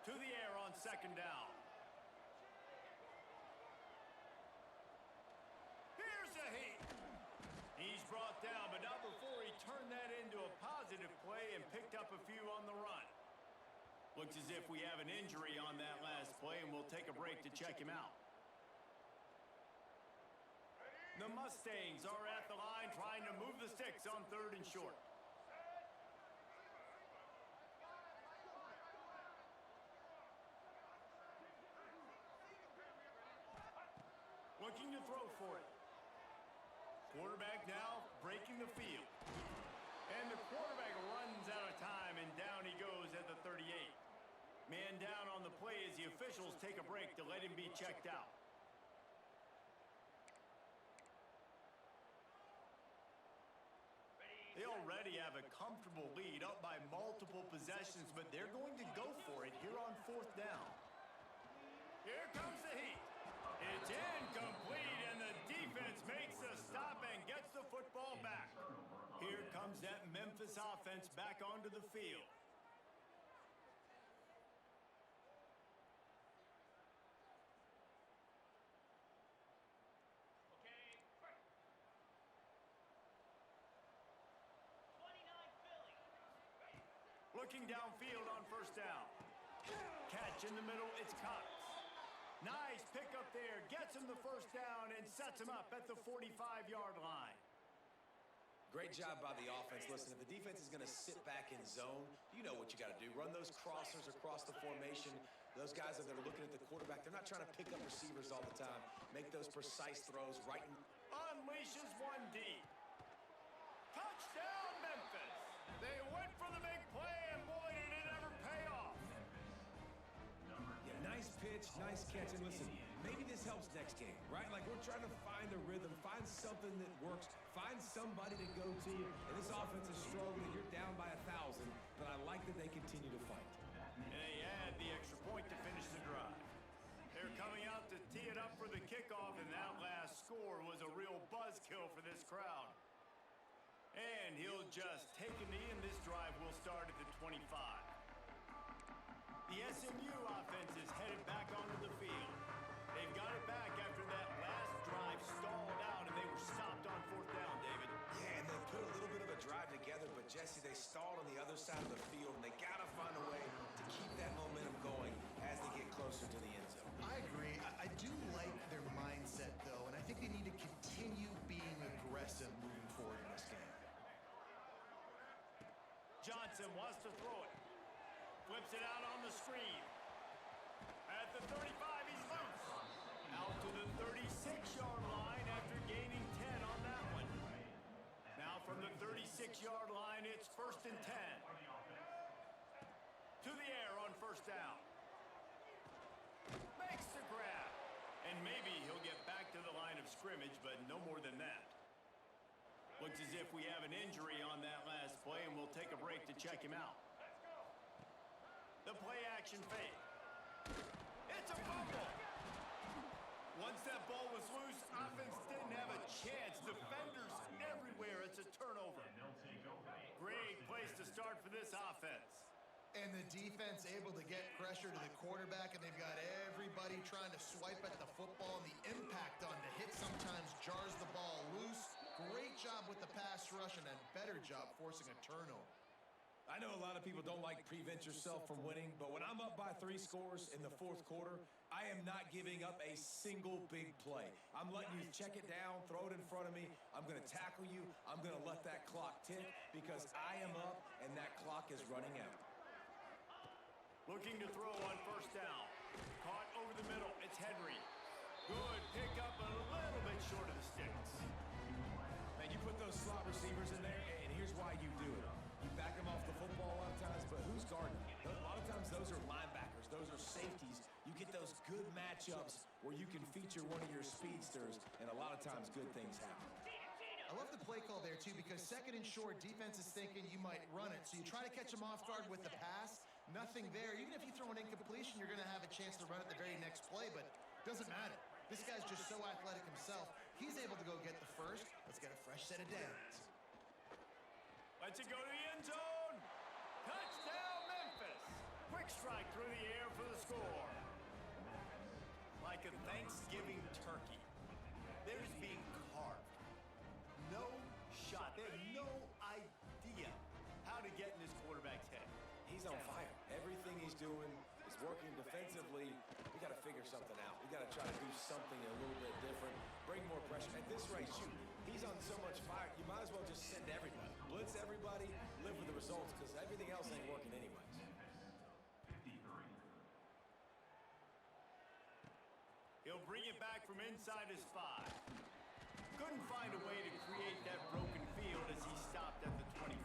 To the air on second down. Here's a heat. He's brought down, but not before he turned that into a positive play and picked up a few on the run. Looks as if we have an injury on that last play, and we'll take a break to check him out. The Mustangs are at the line trying to move the sticks on 3rd and short. Looking to throw for it. Quarterback now breaking the field. And the quarterback runs out of time, and down he goes at the 38. Man down on the play as the officials take a break to let him be checked out. They already have a comfortable lead, up by multiple possessions, but they're going to go for it here on 4th down. Here comes the heat. It's incomplete, and the defense makes the stop and gets the football back. Here comes that Memphis offense back onto the field. Looking downfield on 1st down. Catch in the middle, it's Cox. Nice pick up there, gets him the 1st down and sets him up at the 45-yard line. Great job by the offense. Listen, if the defense is going to sit back in zone, you know what you got to do. Run those crossers across the formation. Those guys that are looking at the quarterback, they're not trying to pick up receivers all the time. Make those precise throws right in. Unleashes one deep. Touchdown, Memphis. They went for the big play, and boy, did it ever pay off. Yeah, nice pitch, nice catch. And listen, maybe this helps next game, right? Like, we're trying to find a rhythm, find something that works, find somebody to go to. And this offense is struggling. You're down by 1,000, but I like that they continue to fight. And they add the extra point to finish the drive. They're coming out to tee it up for the kickoff, and that last score was a real buzzkill for this crowd. And he'll just take a knee, and this drive will start at the 25. The SMU offense is headed back onto the field. They've got it back after that last drive stalled out, and they were stopped on 4th down, David. Yeah, and they put a little bit of a drive together, but Jesse, they stalled on the other side of the field, and they got to find a way to keep that momentum going as they get closer to the end zone. I agree. I do like their mindset, though, and I think they need to continue being aggressive moving forward in this game. Johnson wants to throw it. Flips it out on the screen. At the 35, he's loose. Out to the 36-yard line after gaining 10 on that one. Now from the 36-yard line, it's 1st and 10. To the air on 1st down. Makes the grab. And maybe he'll get back to the line of scrimmage, but no more than that. Looks as if we have an injury on that last play, and we'll take a break to check him out. The play action fake. It's a fumble. Once that ball was loose, offense didn't have a chance. Defenders everywhere. It's a turnover. Great place to start for this offense. And the defense able to get pressure to the quarterback, and they've got everybody trying to swipe at the football, and the impact on the hit sometimes jars the ball loose. Great job with the pass rush, and a better job forcing a turnover. I know a lot of people don't like prevent yourself from winning, but when I'm up by 3 scores in the 4th quarter, I am not giving up a single big play. I'm letting you check it down, throw it in front of me. I'm going to tackle you. I'm going to let that clock tick because I am up and that clock is running out. Looking to throw on 1st down. Caught over the middle. It's Henry. Good pick up, a little bit short of the sticks. Man, you put those slot receivers in there, and here's why you do it. You back them off the football a lot of times, but who's guarding them? A lot of times those are linebackers. matchups where you can feature one of your speedsters, and a lot of times good things happen. I love the play call there, too, because second and short, defense is thinking you might run it. So you try to catch them off guard with the pass. Nothing there. Even if you throw an incompletion, you're going to have a chance to run it the very next play, but it doesn't matter. This guy's just so athletic himself. He's able to go get the first. Let's get a fresh set of downs. Let's it go to the end zone. Touchdown, Memphis. Quick strike through the air for the score. Like a Thanksgiving turkey, there's being carved. No shot. They have no idea how to get in this quarterback's head. He's on fire. Everything he's doing is working defensively. We got to figure something out. We got to try to do something a little bit different. Bring more pressure. At this rate, shoot, he's on so much fire. You might as well just send everybody. Blitz everybody, live with the results, because everything else ain't working anyways. 53. He'll bring it back from inside his 5. Couldn't find a way to create that broken field as he stopped at the 25.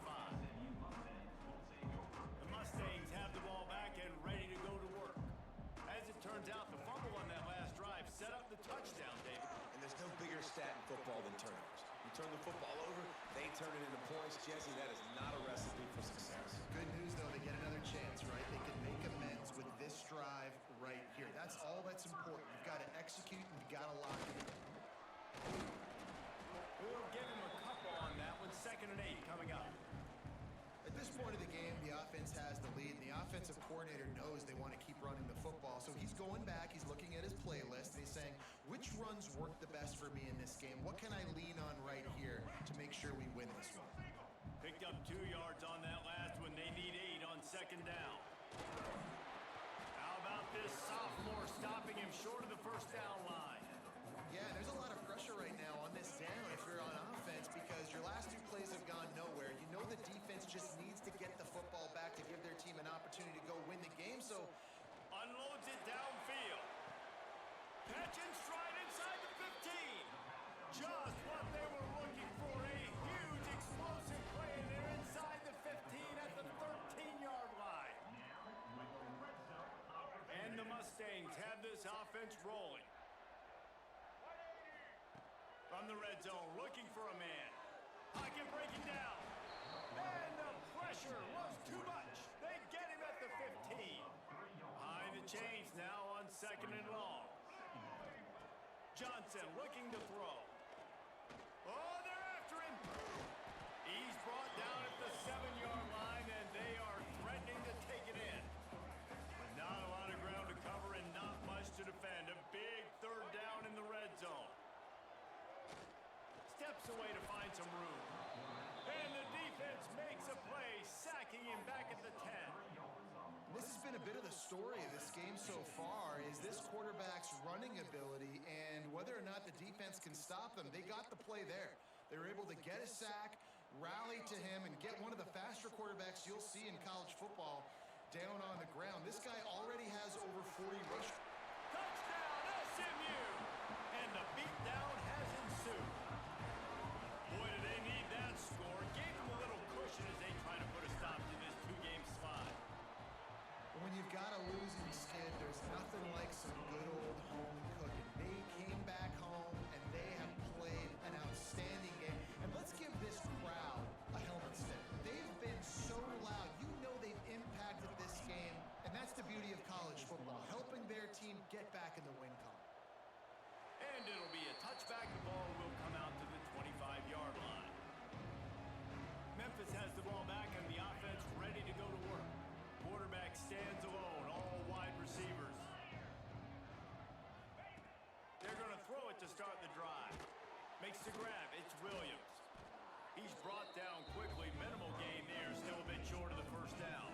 The Mustangs have the ball back and ready to go to work. As it turns out, the fumble on that last drive set up the touchdown, David. And there's no bigger stat in football than turnovers. You turn the football over, they turn it into points. Jesse, that is not a recipe for success. Good news, though, they get another chance, right? They can make amends with this drive right here. That's all that's important. You've got to execute and you've got to lock it in. We'll give him a couple on that one. 2nd and 8 coming up. At this point of the game, the offense has the lead, and the offensive coordinator knows they want to keep running the football. So he's going back, he's looking at his playlist, and he's saying, which runs work the best for me in this game? What can I lean on right here to make sure we win this one? Picked up 2 yards on that last one. They need 8 on 2nd down. How about this sophomore stopping him short of the 1st down line? Yeah, there's a lot of pressure right now on this down if you're on offense because your last 2 plays have gone nowhere. You know the defense just needs to get the football back to give their team an opportunity to go win the game, so unloads it downfield. Catch and stride inside the 15. Just what they were looking for. A huge explosive play, and they're inside the 15 at the 13-yard line. And the Mustangs have this offense rolling. From the red zone, looking for a man. Pocket breaking down. And the pressure was too much. They get him at the 15. Behind the chains now on 2nd and long. Johnson looking to throw. Oh, they're after him. He's brought down at the 7-yard line, and they are threatening to take it in. Not a lot of ground to cover and not much to defend. A big 3rd down in the red zone. Steps away to find some room. And the defense makes a play, sacking him back at the 10. this has been a bit of the story of this game so far is this quarterback's running ability and whether or not the defense can stop them. They got the play there. They were able to get a sack, rally to him, and get one of the faster quarterbacks you'll see in college football down on the ground. This guy already has over 40 rush. Touchdown, SMU! And the beatdown has ensued. Boy, do they need that score. Gave them a little cushion as they try to put a stop to this two-game slide. When you've got a losing skid, there's nothing like some good old home cooking. They came back home, and they have played an outstanding game. And let's give this crowd a helmet stick. They've been so loud. You know they've impacted this game, and that's the beauty of college football, helping their team get back in the win column. And it'll be a touchback. The ball will come out to the 25-yard line. Memphis has the ball back, and the offense ready to go to work. Quarterback stands alone, all wide receivers. They're going to throw it to start the drive. Makes the grab. It's Williams. He's brought down quickly. Minimal gain there. Still a bit short of the first down.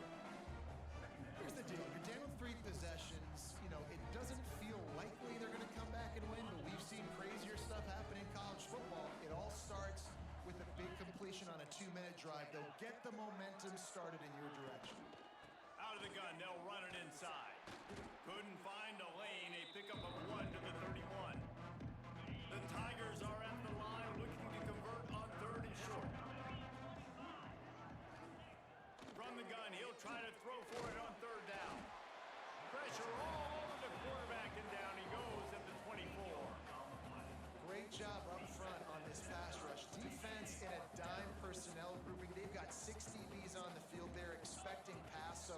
Here's the deal. You're down 3 possessions. You know, it doesn't feel likely they're going to come back and win, but we've seen crazier stuff happen in college football. It all starts with a big completion on a 2-minute drive. They'll get the momentum started in your direction. Out of the gun, they'll run it inside. Couldn't find a lane. A pickup of 1 to the 31. The Tigers are at the line looking to convert on 3rd and short. From the gun, he'll try to throw for it on 3rd down. Pressure all over the quarterback, and down he goes. great job up front on this pass rush. Defense in a dime personnel grouping. They've got 6 DBs on the field. They're expecting pass, so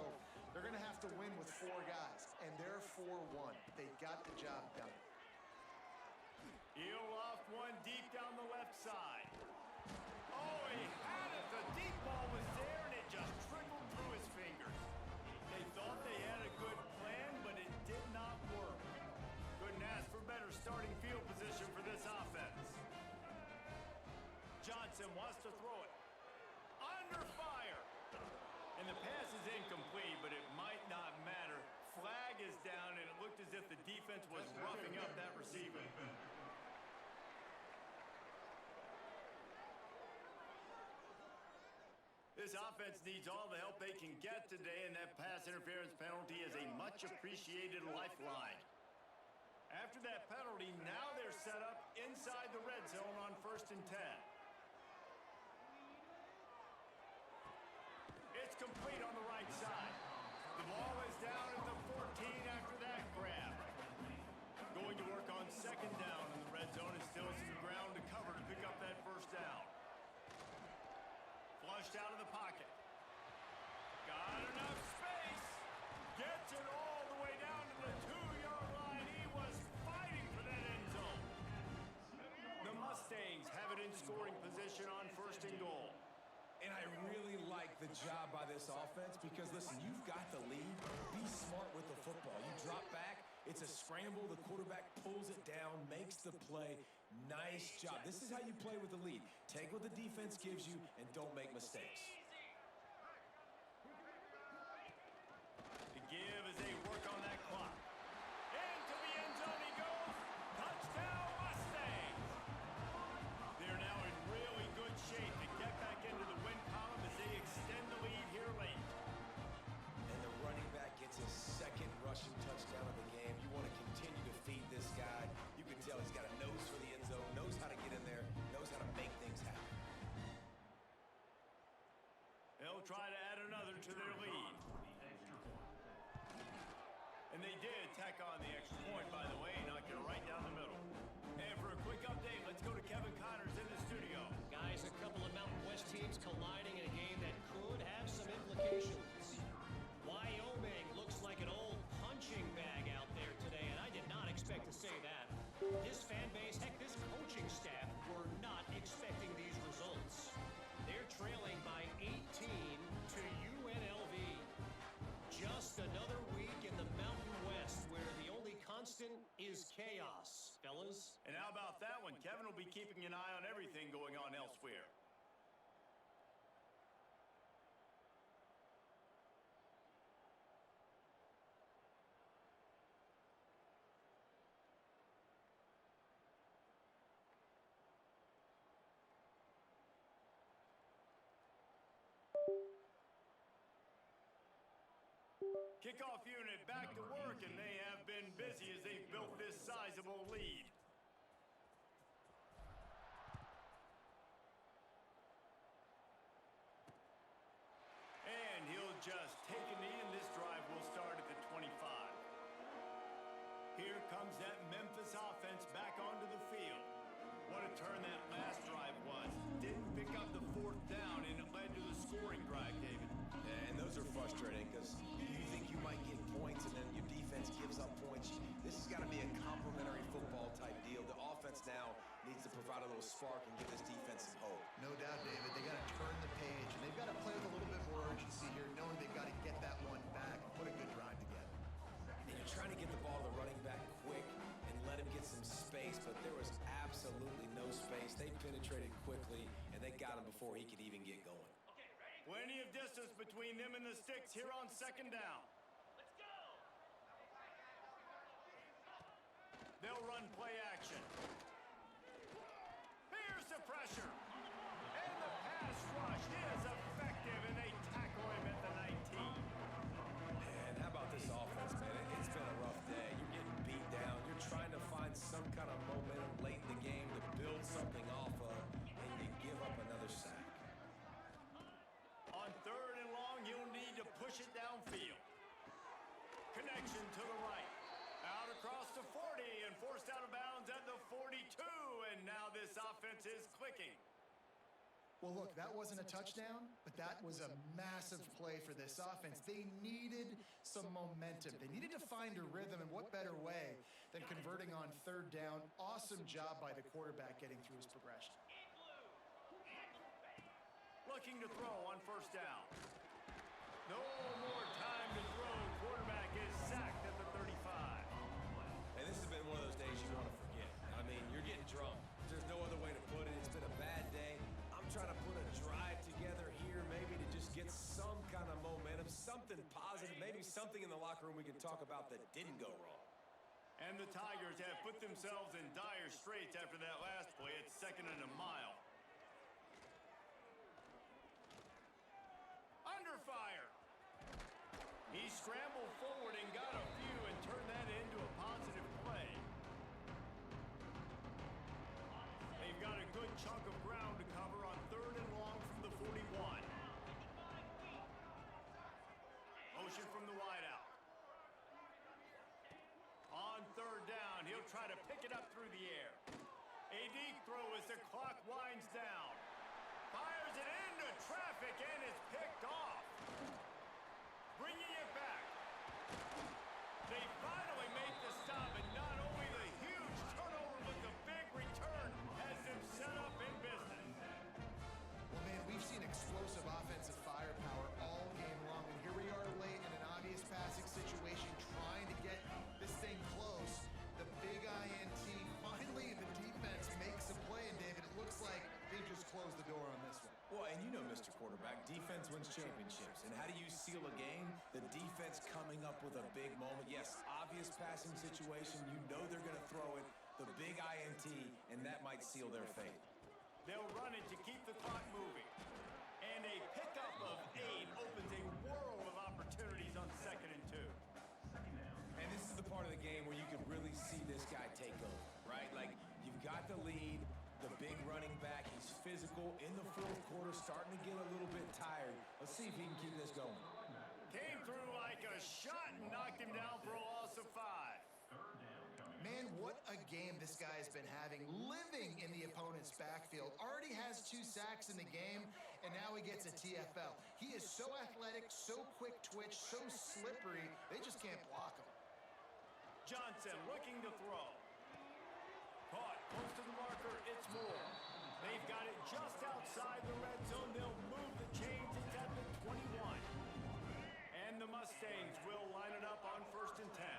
they're going to have to win with 4 guys, and they're 4-1. They got the job done. He'll loft one deep down the left side. Oh, he had it. The deep ball was there, and it just trickled through his fingers. They thought they had a good plan, but it did not work. Couldn't ask for better starting field position for this offense. Johnson wants to throw it. Under fire. And the pass is incomplete, but it might not matter. Flag is down, and it looked as if the defense was roughing up that receiver. This offense needs all the help they can get today, and that pass interference penalty is a much-appreciated lifeline. After that penalty, now they're set up inside the red zone on 1st and 10. It's complete on the right side. The ball is down at the 14 after that grab. Going to work on 2nd down in the red zone, and still some ground to cover to pick up that 1st down. Flushed out of the pocket. Got enough space. Gets it all the way down to the 2-yard line. He was fighting for that end zone. The Mustangs have it in scoring position on 1st and goal. And I really like the job by this offense because, listen, you've got the lead. Be smart with the football. You drop back, it's a scramble. The quarterback pulls it down, makes the play. Nice job. This is how you play with the lead. Take what the defense gives you and don't make mistakes. The give as they work on that clock. Into the end zone he goes. Touchdown Mustangs. They're now in really good shape to get back into the win column as they extend the lead here late. And the running back gets his 2nd rushing touchdown of the game. You want to continue to feed this guy. You can tell he's got a nose for the end zone, knows how to get in there, knows how to make things happen. They'll try to add another to their lead. And they did tack on the extra point, by the way, knocked it right down the middle. And for a quick update, let's go to Kevin Connors in the studio. Guys, a couple of Mountain West teams colliding in a game that could have some implications. Wyoming looks like an old punching bag out there today, and I did not expect to say that. This fan base, heck, this coaching staff were not expecting these results. They're trailing by 18 to UNLV. Just another week in the Mountain West where the only constant is chaos, fellas. And how about that one? Kevin will be keeping an eye on everything going on elsewhere. Kickoff unit back to work, and they have been busy as they've built this sizable lead. And he'll just take a knee, and this drive will start at the 25. Here comes that Memphis offense back onto the field. What a turn that last drive was. Didn't pick up the 4th down, and it led to the scoring drive, David. And those are frustrating because you think you might get points and then your defense gives up points. This has got to be a complementary football type deal. The offense now needs to provide a little spark and give this defense some hope. No doubt, David. They got to turn the page, and they've got to play with a little bit more urgency here, knowing they've got to get that one back and put a good drive together. And you're trying to get the ball to the running back quick and let him get some space, but there was absolutely no space. They penetrated quickly, and they got him before he could even get going. Plenty of distance between them and the sticks here on 2nd down. Let's go! They'll run play action. Here's the pressure. And the pass rush is effective, and they tackle him at the 19. And how about this offense, man? It's been a rough day. You're getting beat down. You're trying to find some kind of momentum late in the game to build something off of, and you give up another sack. On 3rd and long, you'll need to push it downfield. Connection to the right. Out across the 40 and forced out of bounds at the 42. And and now this offense is clicking. Well, look, that wasn't a touchdown, but that was a massive play for this offense. They needed some momentum. They needed to find a rhythm, and what better way than converting on third down? Awesome job by the quarterback getting through his progression. Looking to throw on first down. No more time to throw. Quarterback is sacked at the 35. And this has been one of those days you want to forget. I mean, you're getting drunk. There's no other way to put it. It's been a bad day. I'm trying to put a drive together here maybe to just get some kind of momentum, something positive, maybe something in the locker room we can talk about that didn't go wrong. And the Tigers have put themselves in dire straits after that last play. It's 2nd and a mile. Under fire. He scrambled forward and got a few and turned that into a positive play. They've got a good chunk of ground to cover on 3rd and long from the 41. Motion from the wideout. On 3rd down, he'll try to pick it up through the air. A deep throw as the clock winds down. Fires it into traffic and is picked off. Bringing it back. They finally make the stop, and not only the huge turnover, but the big return has them set up in business. Well, man, we've seen explosive offensive firepower all game long, and here we are late in an obvious passing situation trying to get this thing close. The big INT, finally the defense makes a play, and David, it looks like they just closed the door on this one. Well, and you know, Mr. Quarterback, defense wins championships. And how do you seal a game? The defense coming up with a big moment. Yes, obvious passing situation. You know they're going to throw it. The big INT, and that might seal their fate. They'll run it to keep the clock moving. And a pickup of 8 opens a world of opportunities on 2nd and 2. And this is the part of the game where you can really see this guy take over, right? Like, you've got the lead. The big running back, he's physical in the 4th quarter, starting to get a little bit tired. Let's see if he can keep this going. Came through like a shot and knocked him down for a loss of 5. Man, what a game this guy has been having, living in the opponent's backfield. Already has 2 sacks in the game, and now he gets a TFL. He is so athletic, so quick twitch, so slippery, they just can't block him. Johnson looking to throw. Caught close to the marker, it's Moore. They've got it just outside the red zone. They'll move the chains. It's at the 21. And the Mustangs will line it up on 1st and 10.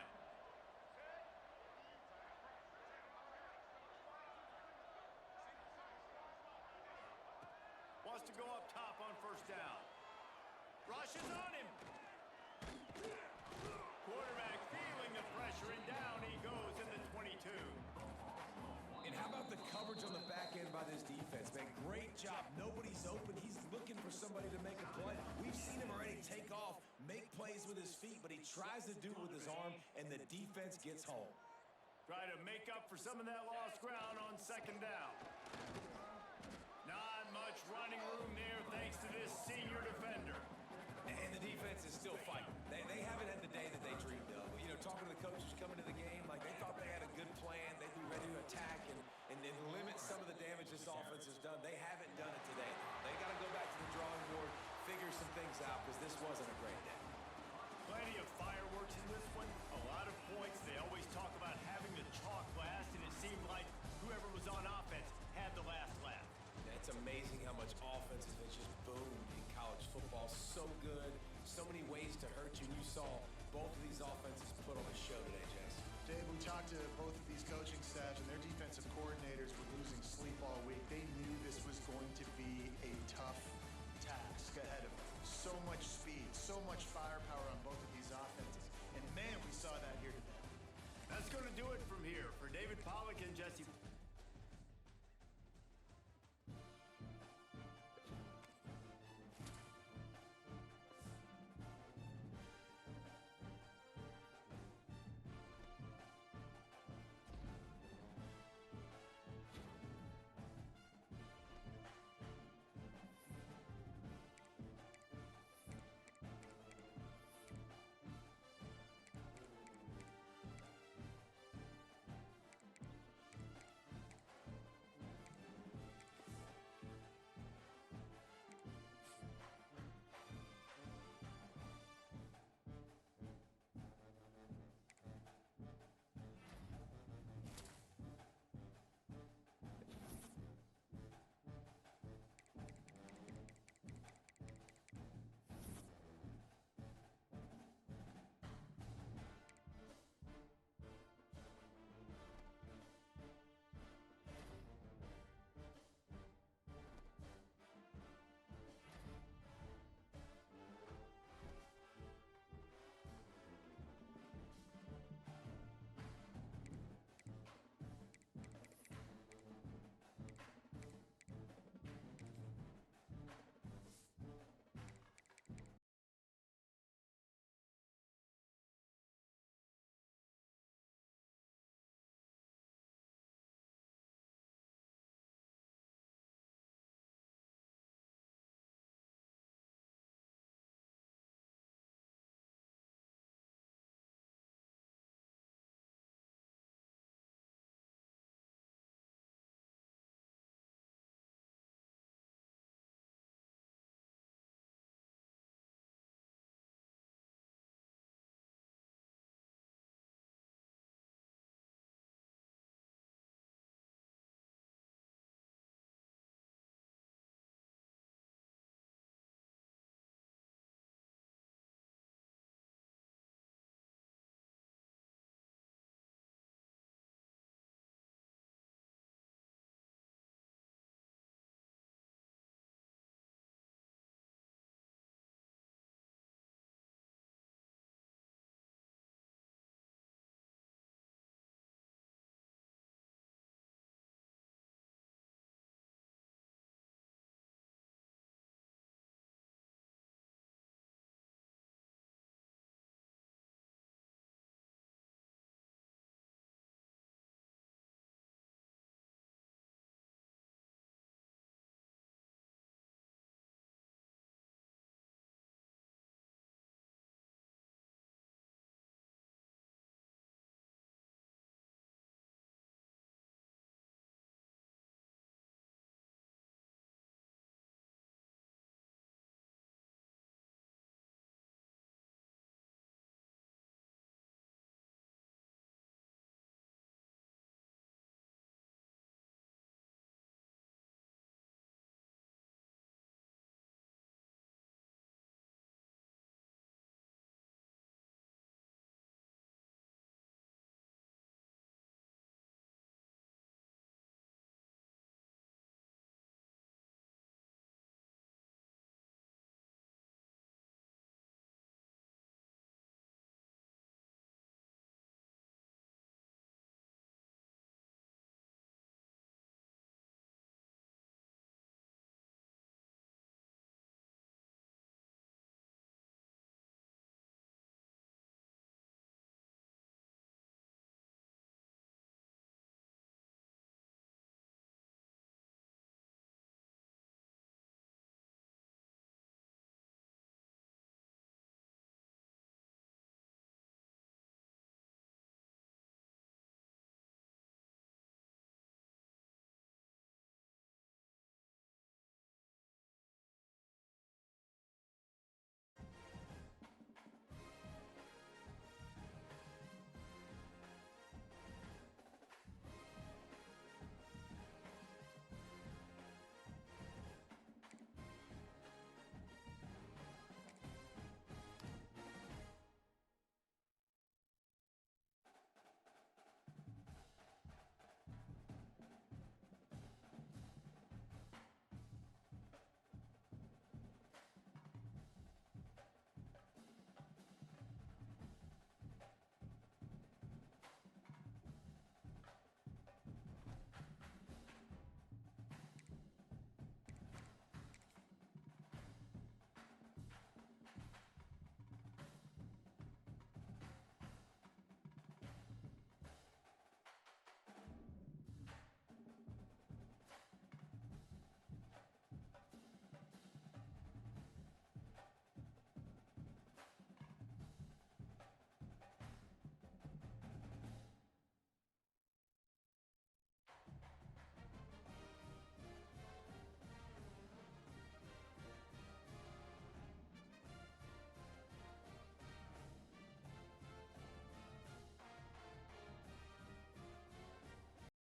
Wants to go up top on 1st down. Rushes on him. Quarterback feeling the pressure, and down he goes in the 22. And how about the coverage on the back end by this defense, man? Great job. Nobody's open. He's looking for somebody to make a play. We've seen him already take off, make plays with his feet, but he tries to do it with his arm, and the defense gets home. Try to make up for some of that lost ground on 2nd down. Not much running room there thanks to this senior defender. And the defense is still fighting. They haven't had the day that they dreamed of. You know, talking to the coaches coming to the game, like they thought they had a good plan. They'd be ready to attack and limit some of the damage this offense has done. They haven't done it today. They got to go back to the drawing board, figure some things out, because this wasn't a great day. Plenty of fireworks in this one. A lot of points. They always talk about having the chalk last, and it seemed like whoever was on offense had the last laugh. It's amazing how much offense has just boomed in college football. So good, so many ways to hurt you. You saw both of these offenses put on a show today, Jess. Dave, we talked to both of these coaching staffs, and their defensive coordinators were losing sleep all week. They knew this was going to be a tough task ahead of them. So much speed, so much firepower on both of these offenses. And man, we saw that here today. That's going to do it from here. For David Pollack and Jesse